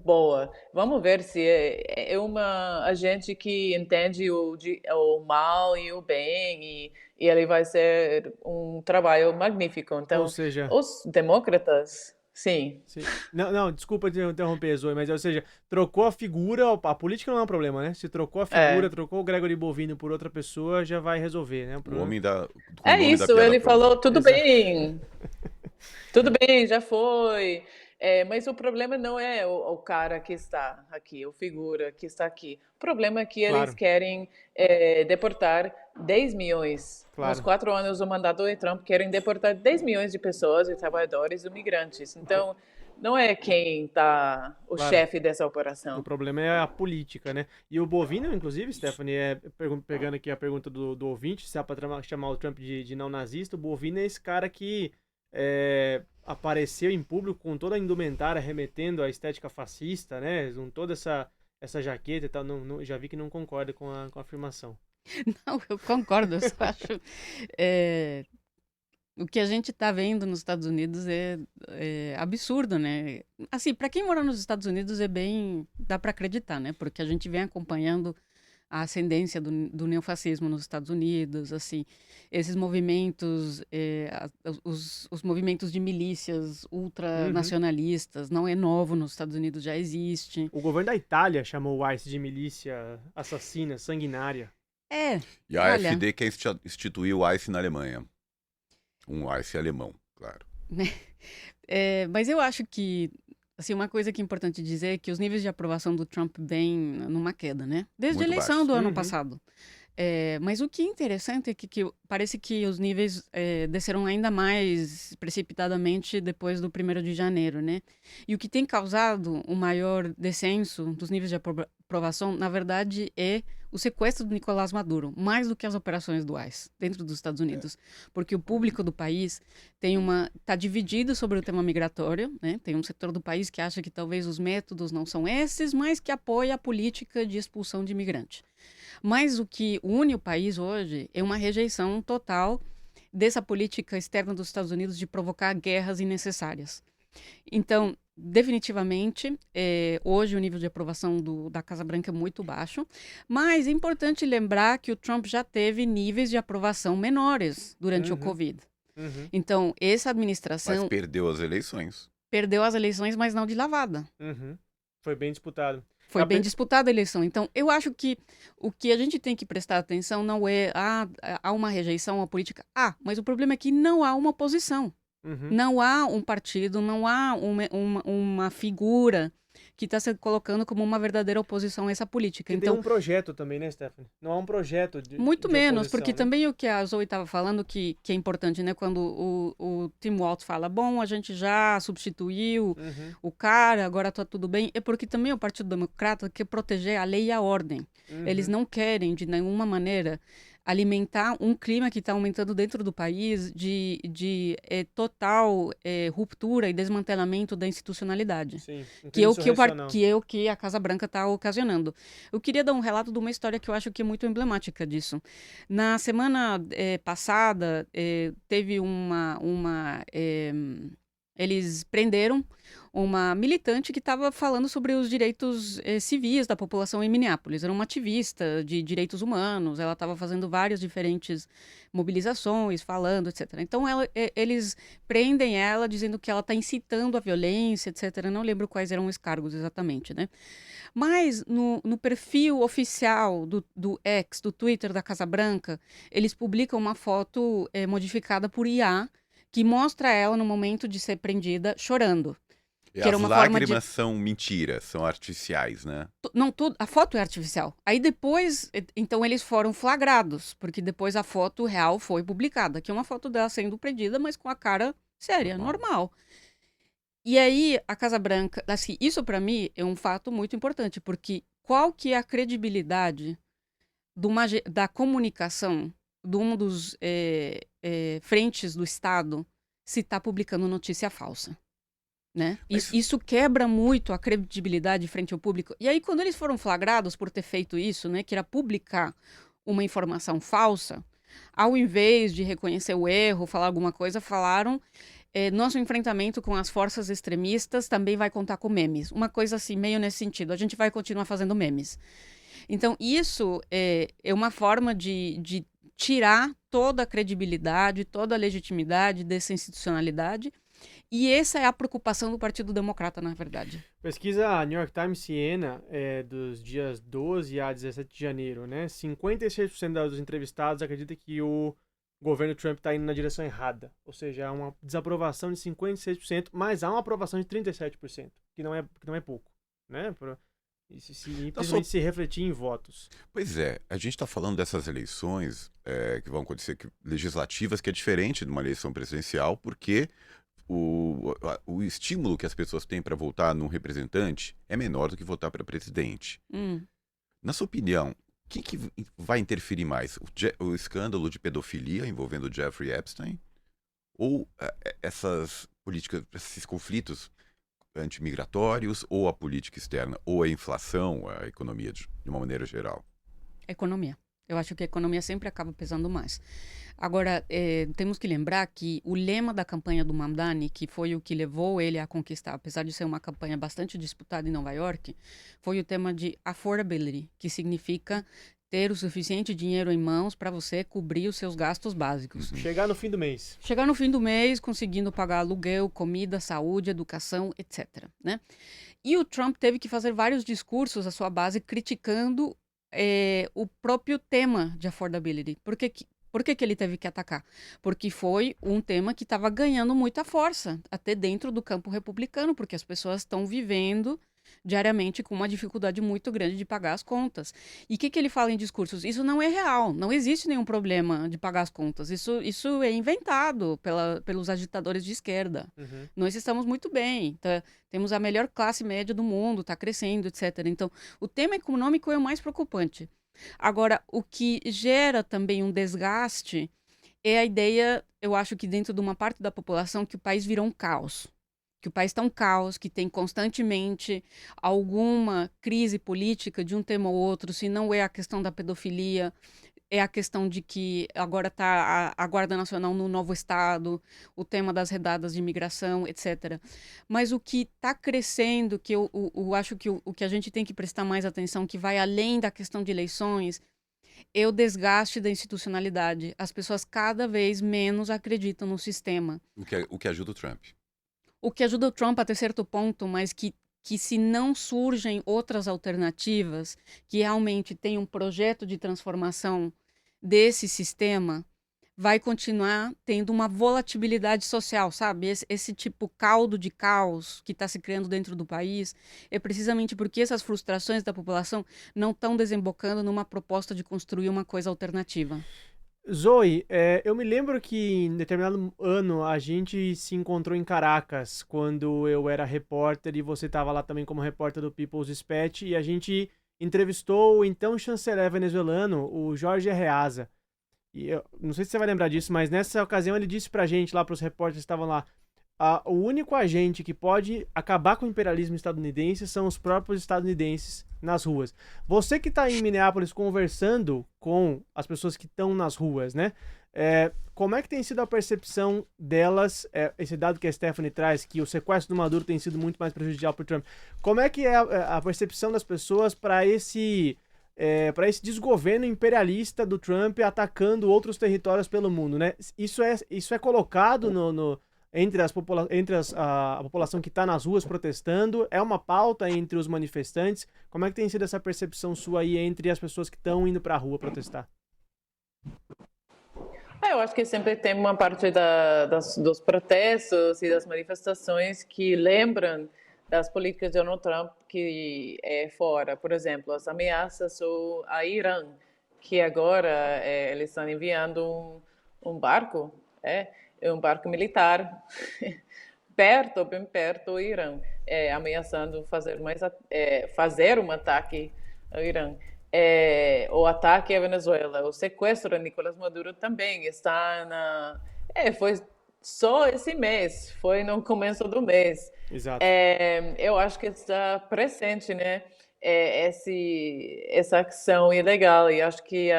boa. Vamos ver se é uma agente que entende o mal e o bem, e ele vai ser um trabalho magnífico. Então, Ou seja, os demócratas, sim. Não, desculpa te interromper, Zoe, mas ou seja, trocou a figura, a política não é um problema, né? Se trocou a figura, trocou o Gregory Bovino por outra pessoa, já vai resolver, né? O homem da... Ele falou, tudo bem, tudo bem, já foi. Mas o problema não é o cara que está aqui, o figura que está aqui. O problema é que eles querem deportar 10 milhões. Nos 4 anos do mandato de Trump, querem deportar 10 milhões de pessoas, de trabalhadores e migrantes. Então, não é quem está o chefe dessa operação. O problema é a política, né? E o Bovino, inclusive, Stephanie, pegando aqui a pergunta do ouvinte, se é para chamar o Trump de não nazista, o Bovino é esse cara que apareceu em público com toda a indumentária remetendo à estética fascista, né? Com toda essa jaqueta e tal. Já vi que não concorda com a afirmação. Não, eu concordo. Eu só acho... O que a gente está vendo nos Estados Unidos é absurdo, né? Assim, para quem mora nos Estados Unidos dá para acreditar, né? Porque a gente vem acompanhando a ascendência do neofascismo nos Estados Unidos, assim, esses movimentos, os movimentos de milícias ultranacionalistas, não é novo nos Estados Unidos, já existe. O governo da Itália chamou o ICE de milícia assassina, sanguinária. E a AfD quer instituir o ICE na Alemanha. Um ICE alemão, claro. Mas eu acho que, assim, uma coisa que é importante dizer é que os níveis de aprovação do Trump vêm numa queda, né? Desde a eleição do ano passado. Mas o que é interessante é que parece que os níveis desceram ainda mais precipitadamente depois do 1º de janeiro, né? E o que tem causado um maior descenso dos níveis de aprovação, na verdade, é o sequestro do Nicolás Maduro, mais do que as operações do ICE dentro dos Estados Unidos. Porque o público do país está dividido sobre o tema migratório, né? Tem um setor do país que acha que talvez os métodos não são esses, mas que apoia a política de expulsão de imigrantes. Mas o que une o país hoje é uma rejeição total dessa política externa dos Estados Unidos de provocar guerras innecessárias. Então, definitivamente, hoje o nível de aprovação da Casa Branca é muito baixo, mas é importante lembrar que o Trump já teve níveis de aprovação menores durante o Covid. Então, essa administração... Mas perdeu as eleições. Perdeu as eleições, mas não de lavada. Foi bem disputado. Foi bem disputada a eleição. Então, eu acho que o que a gente tem que prestar atenção não é há uma rejeição à política. Mas o problema é que não há uma oposição. Não há um partido, não há uma figura que está se colocando como uma verdadeira oposição a essa política. Então, tem um projeto também, né, Stephanie? Não há um projeto de muito menos, oposição, porque né? também o que a Zoe estava falando que é importante, né? Quando o Tim Walz fala, bom, a gente já substituiu o cara, agora está tudo bem, é porque também o Partido Democrata quer proteger a lei e a ordem. Eles não querem, de nenhuma maneira, alimentar um clima que está aumentando dentro do país de total ruptura e desmantelamento da institucionalidade. Sim, que é o que a Casa Branca está ocasionando. Eu queria dar um relato de uma história que eu acho que é muito emblemática disso. Na semana passada, teve eles prenderam uma militante que estava falando sobre os direitos civis da população em Minneapolis. Era uma ativista de direitos humanos, ela estava fazendo várias diferentes mobilizações, falando, etc. Então, eles prendem ela dizendo que ela está incitando a violência, etc. Eu não lembro quais eram os cargos exatamente, né? Mas no perfil oficial do X, do Twitter da Casa Branca, eles publicam uma foto modificada por IA que mostra ela no momento de ser prendida chorando. E as lágrimas são mentiras, são artificiais, né? Não, a foto é artificial. Aí depois, então eles foram flagrados, porque depois a foto real foi publicada, que é uma foto dela sendo prendida, mas com a cara séria, normal. E aí a Casa Branca, assim, isso para mim é um fato muito importante, porque qual que é a credibilidade da comunicação dos frentes do Estado se está publicando notícia falsa. Né? Isso quebra muito a credibilidade frente ao público. E aí, quando eles foram flagrados por ter feito isso, né, que era publicar uma informação falsa, ao invés de reconhecer o erro, falar alguma coisa, falaram nosso enfrentamento com as forças extremistas também vai contar com memes. Uma coisa assim, meio nesse sentido. A gente vai continuar fazendo memes. Então, isso é uma forma de tirar toda a credibilidade, toda a legitimidade dessa institucionalidade. E essa é a preocupação do Partido Democrata, na verdade. Pesquisa New York Times Siena dos dias 12 a 17 de janeiro, né? 56% dos entrevistados acreditam que o governo Trump está indo na direção errada. Ou seja, há uma desaprovação de 56%, mas há uma aprovação de 37%, que não é pouco, né? Principalmente se refletir em votos. Pois é, a gente está falando dessas eleições que vão acontecer, legislativas, que é diferente de uma eleição presidencial, porque o estímulo que as pessoas têm para votar num representante é menor do que votar para presidente. Na sua opinião, o que vai interferir mais? O escândalo de pedofilia envolvendo Jeffrey Epstein? Ou essas políticas, esses conflitos antimigratórios, ou a política externa, ou a inflação, a economia de uma maneira geral? Economia. Eu acho que a economia sempre acaba pesando mais. Agora, temos que lembrar que o lema da campanha do Mamdani, que foi o que levou ele a conquistar, apesar de ser uma campanha bastante disputada em Nova York, foi o tema de affordability, que significa ter o suficiente dinheiro em mãos para você cobrir os seus gastos básicos. Chegar no fim do mês. Chegar no fim do mês, conseguindo pagar aluguel, comida, saúde, educação, etc. Né? E o Trump teve que fazer vários discursos à sua base criticando o próprio tema de affordability. Por que ele teve que atacar? Porque foi um tema que estava ganhando muita força, até dentro do campo republicano, porque as pessoas estão vivendo diariamente com uma dificuldade muito grande de pagar as contas. E o que ele fala em discursos? Isso não é real, não existe nenhum problema de pagar as contas. Isso é inventado pelos agitadores de esquerda. Nós estamos muito bem, temos a melhor classe média do mundo, está crescendo, etc. Então, o tema econômico é o mais preocupante. Agora, o que gera também um desgaste é a ideia, eu acho que dentro de uma parte da população, que o país virou um caos. Que o país está um caos, que tem constantemente alguma crise política de um tema ou outro, se não é a questão da pedofilia, é a questão de que agora está a Guarda Nacional no novo estado, o tema das redadas de imigração, etc. Mas o que está crescendo, que eu acho que o que a gente tem que prestar mais atenção, que vai além da questão de eleições, é o desgaste da institucionalidade. As pessoas cada vez menos acreditam no sistema. O que ajuda o Trump. O que ajuda o Trump até certo ponto, mas que se não surgem outras alternativas, que realmente tem um projeto de transformação desse sistema, vai continuar tendo uma volatilidade social, sabe? Esse tipo caldo de caos que está se criando dentro do país é precisamente porque essas frustrações da população não estão desembocando numa proposta de construir uma coisa alternativa. Zoe, eu me lembro que em determinado ano a gente se encontrou em Caracas, quando eu era repórter e você estava lá também como repórter do People's Dispatch, e a gente entrevistou o então chanceler venezuelano, o Jorge Arreaza. E eu não sei se você vai lembrar disso, mas nessa ocasião ele disse pra gente, lá pros repórteres que estavam lá, o único agente que pode acabar com o imperialismo estadunidense são os próprios estadunidenses nas ruas. Você que está em Minneapolis conversando com as pessoas que estão nas ruas, né? Como é que tem sido a percepção delas, esse dado que a Stephanie traz, que o sequestro do Maduro tem sido muito mais prejudicial para o Trump. Como é que é a percepção das pessoas para esse desgoverno imperialista do Trump atacando outros territórios pelo mundo, né? Isso é colocado entre a população que está nas ruas protestando? É uma pauta entre os manifestantes? Como é que tem sido essa percepção sua aí entre as pessoas que estão indo para a rua protestar? Eu acho que sempre tem uma parte dos protestos e das manifestações que lembram das políticas de Donald Trump que é fora. Por exemplo, as ameaças ao Irã, que agora eles estão enviando um barco, um barco militar bem perto do Irã, ameaçando fazer um ataque ao Irã. o ataque à Venezuela, o sequestro de Nicolás Maduro também está foi só esse mês, foi no começo do mês. Exato. Eu acho que está presente, né, essa ação ilegal, e acho que,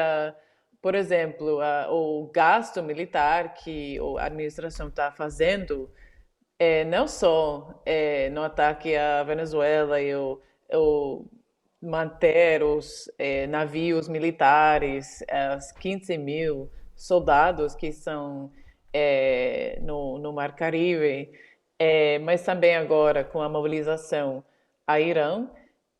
por exemplo, o gasto militar que a administração está fazendo, não só no ataque à Venezuela e o manter os navios militares, as 15 mil soldados que são no Mar Caribe, mas também agora com a mobilização a Irã,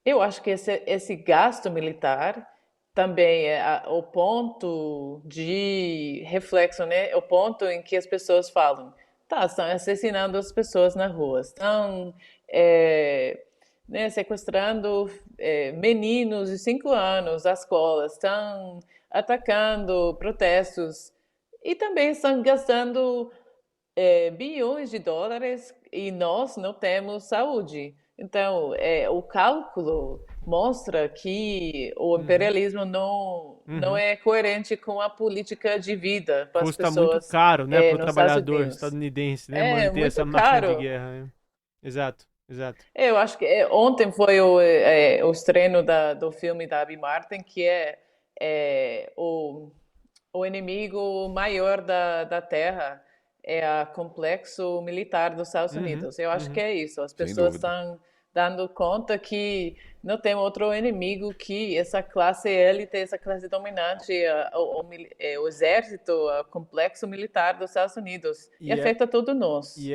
eu acho que esse gasto militar também é o ponto de reflexo, né? O ponto em que as pessoas falam, tá, estão assassinando as pessoas na rua, estão né, sequestrando meninos de 5 anos às escolas, estão atacando protestos e também estão gastando bilhões de dólares e nós não temos saúde. Então, o cálculo mostra que o imperialismo não é coerente com a política de vida para as Custa pessoas muito caro, né, para o nos trabalhador Estados Unidos. estadunidense, né, manter Muito essa máquina caro. de guerra. Né? Exato. Eu acho que ontem foi o estreno do filme da Abby Martin, que é o inimigo maior da Terra, o complexo militar dos Estados Unidos. Eu acho que é isso. As pessoas estão dando conta que não tem outro inimigo que essa classe élite, essa classe dominante, o exército, o complexo militar dos Estados Unidos. E afeta todos nós. E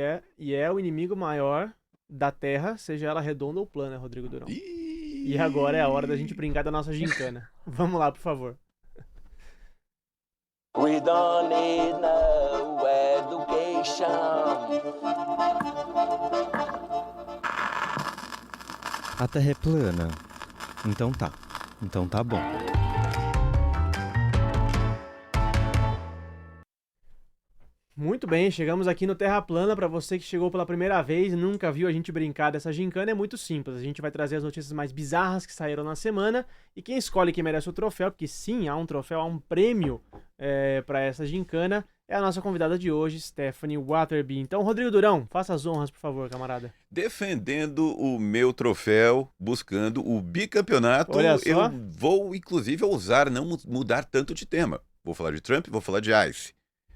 é o inimigo maior da Terra, seja ela redonda ou plana, Rodrigo Durão. E agora é a hora da gente brincar da nossa gincana. Vamos lá, por favor. We don't need no education. A Terra é plana. Então tá bom. Muito bem, chegamos aqui no Terra Plana. Para você que chegou pela primeira vez e nunca viu a gente brincar dessa gincana, é muito simples. A gente vai trazer as notícias mais bizarras que saíram na semana e quem escolhe quem merece o troféu, porque sim, há um troféu, há um prêmio para essa gincana, é a nossa convidada de hoje, Stephanie Waterby. Então, Rodrigo Durão, faça as honras, por favor, camarada. Defendendo o meu troféu, buscando o bicampeonato, eu vou, inclusive, ousar não mudar tanto de tema. Vou falar de Trump, vou falar de ICE.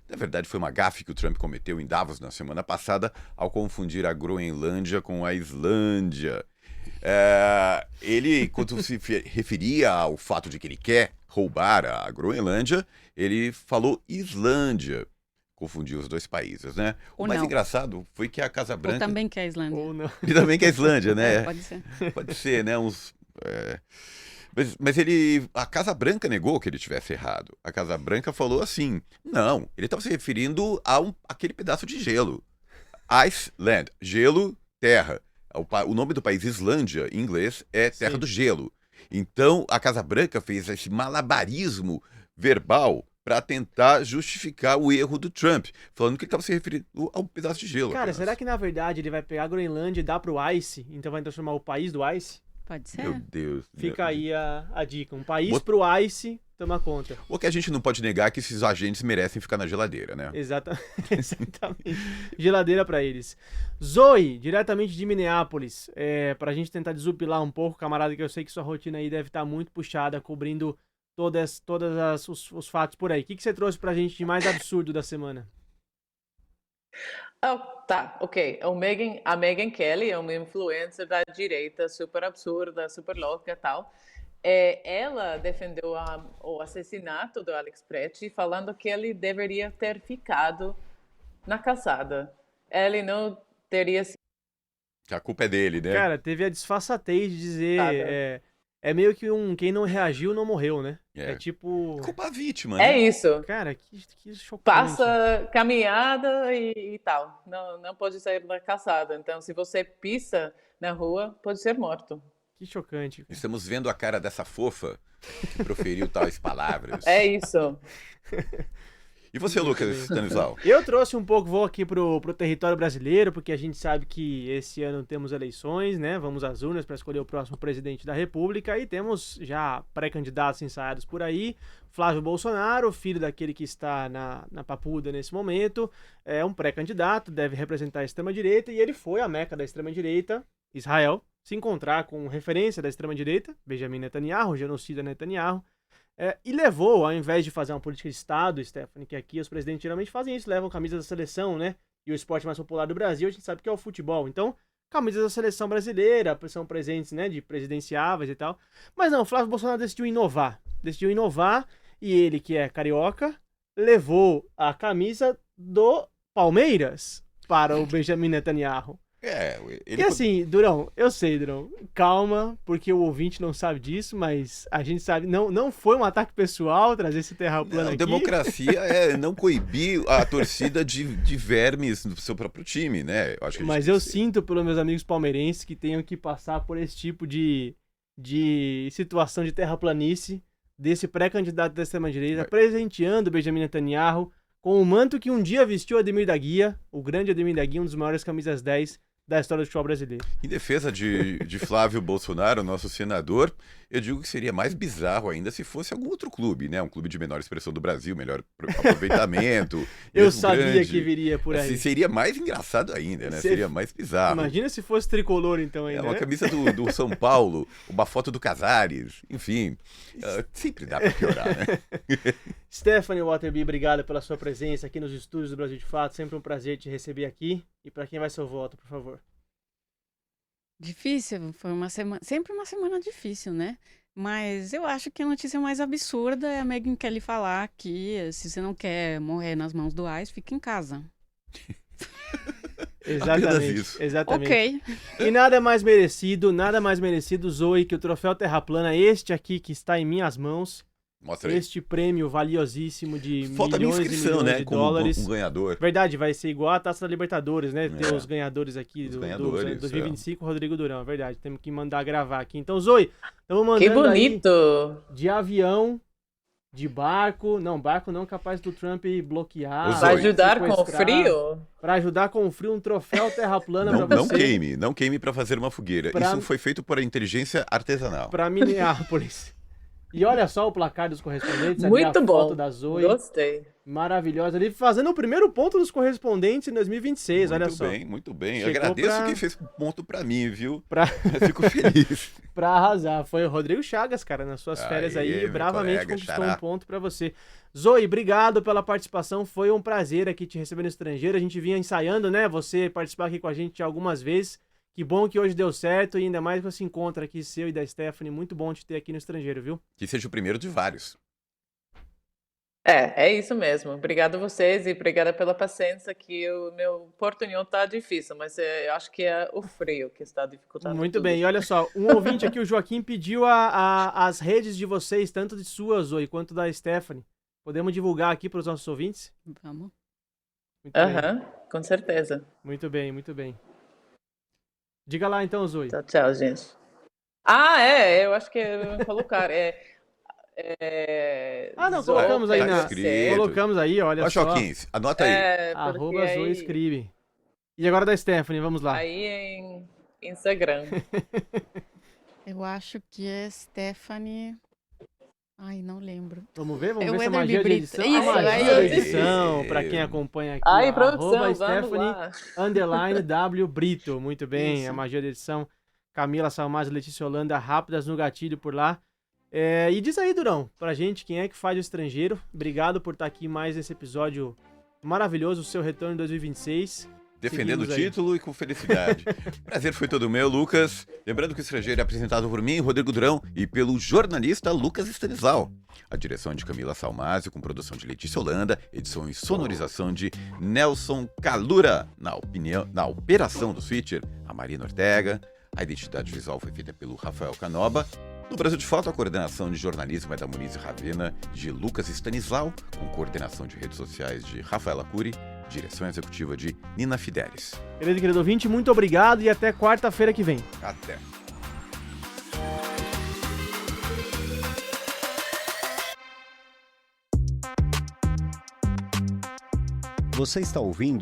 Na verdade, foi uma gafe que o Trump cometeu em Davos na semana passada ao confundir a Groenlândia com a Islândia. Ele, quando se referia ao fato de que ele quer roubar a Groenlândia, ele falou Islândia. Confundiu os dois países, né? O mais engraçado foi que a Casa Branca... Ou também quer a Islândia. Ou não. Ele também quer a Islândia, né? Pode ser. Pode ser, né? Mas a Casa Branca negou que ele tivesse errado. A Casa Branca falou assim, não, ele estava se referindo a aquele pedaço de gelo. Iceland, gelo, terra. O nome do país Islândia, em inglês, é Terra Sim. do Gelo. Então, a Casa Branca fez esse malabarismo verbal para tentar justificar o erro do Trump, falando que ele estava se referindo a um pedaço de gelo. Cara, apenas. Será que na verdade ele vai pegar a Groenlândia e dar pro ICE, então vai transformar o país do ICE? Pode ser. Meu Deus. Fica aí a dica. Um país pro ICE tomar conta. O que a gente não pode negar é que esses agentes merecem ficar na geladeira, né? Exatamente. Geladeira pra eles. Zoe, diretamente de Minneapolis. Pra gente tentar desupilar um pouco, camarada, que eu sei que sua rotina aí deve estar muito puxada, cobrindo todos os fatos por aí. O que você trouxe pra gente de mais absurdo da semana? Oh, tá, ok. A Megyn Kelly é uma influencer da direita, super absurda, super louca e tal. Ela defendeu o assassinato do Alex Pretti, falando que ele deveria ter ficado na calçada. Ele não teria sido... A culpa é dele, né? Cara, teve a disfarçatez de dizer... É meio que quem não reagiu não morreu, né? É tipo... Culpa a vítima, né? É isso. Cara, que chocante. Passa caminhada e tal. Não pode sair da calçada. Então, se você pisa na rua, pode ser morto. Que chocante. Cara. Estamos vendo a cara dessa fofa que proferiu tais palavras. É isso. E você, Lucas Stanislau? Eu trouxe um pouco, vou aqui pro território brasileiro, porque a gente sabe que esse ano temos eleições, né? Vamos às urnas para escolher o próximo presidente da República e temos já pré-candidatos ensaiados por aí. Flávio Bolsonaro, filho daquele que está na papuda nesse momento, é um pré-candidato, deve representar a extrema-direita e ele foi à meca da extrema-direita, Israel, se encontrar com referência da extrema-direita, Benjamin Netanyahu, genocida Netanyahu, e levou, ao invés de fazer uma política de Estado, Stephanie, que aqui os presidentes geralmente fazem isso, levam camisas da seleção, né? E o esporte mais popular do Brasil, a gente sabe que é o futebol. Então, camisas da seleção brasileira, são presentes, né, de presidenciáveis e tal. Mas não, Flávio Bolsonaro decidiu inovar. E ele, que é carioca, levou a camisa do Palmeiras para o Benjamin Netanyahu. E assim, Durão, eu sei, Durão, calma, porque o ouvinte não sabe disso, mas a gente sabe, não foi um ataque pessoal trazer esse terraplano aqui. Democracia é não coibir a torcida de vermes do seu próprio time, né? Mas eu sinto pelos meus amigos palmeirenses que tenham que passar por esse tipo de situação de terraplanice desse pré-candidato da extrema-direita, presenteando Benjamin Netanyahu com o manto que um dia vestiu Ademir da Guia, o grande Ademir da Guia, um dos maiores camisas 10 da história do futebol brasileiro. Em defesa de Flávio Bolsonaro, nosso senador, eu digo que seria mais bizarro ainda se fosse algum outro clube, né? Um clube de menor expressão do Brasil, melhor aproveitamento. Eu sabia grande. Que viria por aí. Seria mais engraçado ainda, né? Seria mais bizarro. Imagina se fosse tricolor, então, ainda. Uma camisa do São Paulo, uma foto do Casares, enfim. Sempre dá pra piorar, né? Stephanie Waterby, obrigado pela sua presença aqui nos estúdios do Brasil de Fato. Sempre um prazer te receber aqui. E para quem vai seu voto, por favor? Difícil, foi sempre uma semana difícil, né? Mas eu acho que a notícia mais absurda é a Megyn Kelly falar que se você não quer morrer nas mãos do ICE, fica em casa. Exatamente. Ok. E nada mais merecido, Zoe, que o troféu Terra Plana, este aqui que está em minhas mãos. Mostra aí. Este prêmio valiosíssimo de Falta milhões e milhões né, de dólares. Um ganhador. Verdade, vai ser igual a Taça da Libertadores, né? Ter os ganhadores aqui do 2025, Rodrigo Durão, é verdade. Temos que mandar gravar aqui. Então, Zoe, estamos mandando que bonito! Aí de avião, de barco. Não, barco não, capaz do Trump bloquear. Vai ajudar com o frio? Para ajudar com o frio, um troféu Terra Plana para você. Não queime para fazer uma fogueira. Isso foi feito por inteligência artesanal. Para Minneapolis. E olha só o placar dos correspondentes. Muito bom. Foto da Zoe. Gostei. Maravilhosa. Ali fazendo o primeiro ponto dos correspondentes em 2026, olha só. Muito bem. Eu agradeço quem fez ponto pra mim, viu? Eu fico feliz. Pra arrasar. Foi o Rodrigo Chagas, cara, nas suas férias aí. Bravamente conquistou um ponto pra você. Zoe, obrigado pela participação. Foi um prazer aqui te receber no estrangeiro. A gente vinha ensaiando, né? Você participar aqui com a gente algumas vezes. Que bom que hoje deu certo e ainda mais com esse encontro aqui seu e da Stephanie. Muito bom te ter aqui no estrangeiro, viu? Que seja o primeiro de vários. É isso mesmo. Obrigada a vocês e obrigada pela paciência que o meu portunhol tá difícil, mas eu acho que é o frio que está dificultando. Muito tudo. bem. E olha só, um ouvinte aqui, o Joaquim, pediu as redes de vocês, tanto de sua, Zoe, quanto da Stephanie. Podemos divulgar aqui para os nossos ouvintes? Vamos. Com certeza. Muito bem. Diga lá então, Zoe. Tchau, gente. Eu acho que eu vou colocar. Não, colocamos aí colocamos aí, olha só. Joaquim, anota aí. @ Zoe Escribe. E agora da Stephanie, vamos lá. Aí em Instagram. Eu acho que é Stephanie... Ai, não lembro. Vamos ver se a magia de edição. Isso, a magia da edição, pra quem acompanha aqui. Produção, Stephanie _W Brito. Muito bem, Isso. A magia da edição. Camila Salmaz e Letícia Holanda, rápidas no gatilho por lá. E diz aí, Durão, pra gente, quem é que faz o estrangeiro? Obrigado por estar aqui mais nesse episódio maravilhoso, o seu retorno em 2026. Defendendo o título e com felicidade. Prazer foi todo meu, Lucas. Lembrando que o estrangeiro é apresentado por mim, Rodrigo Durão, e pelo jornalista Lucas Stanislau. A direção é de Camila Salmásio, com produção de Letícia Holanda, edição e sonorização de Nelson Calura. Na operação do switcher, a Marina Ortega. A identidade visual foi feita pelo Rafael Canoba. No Brasil de Fato, a coordenação de jornalismo é da Muniz Ravena, de Lucas Stanislau, com coordenação de redes sociais de Rafaela Cury, direção executiva de Nina Fidelis. Querido ouvinte, muito obrigado e até quarta-feira que vem. Até. Você está ouvindo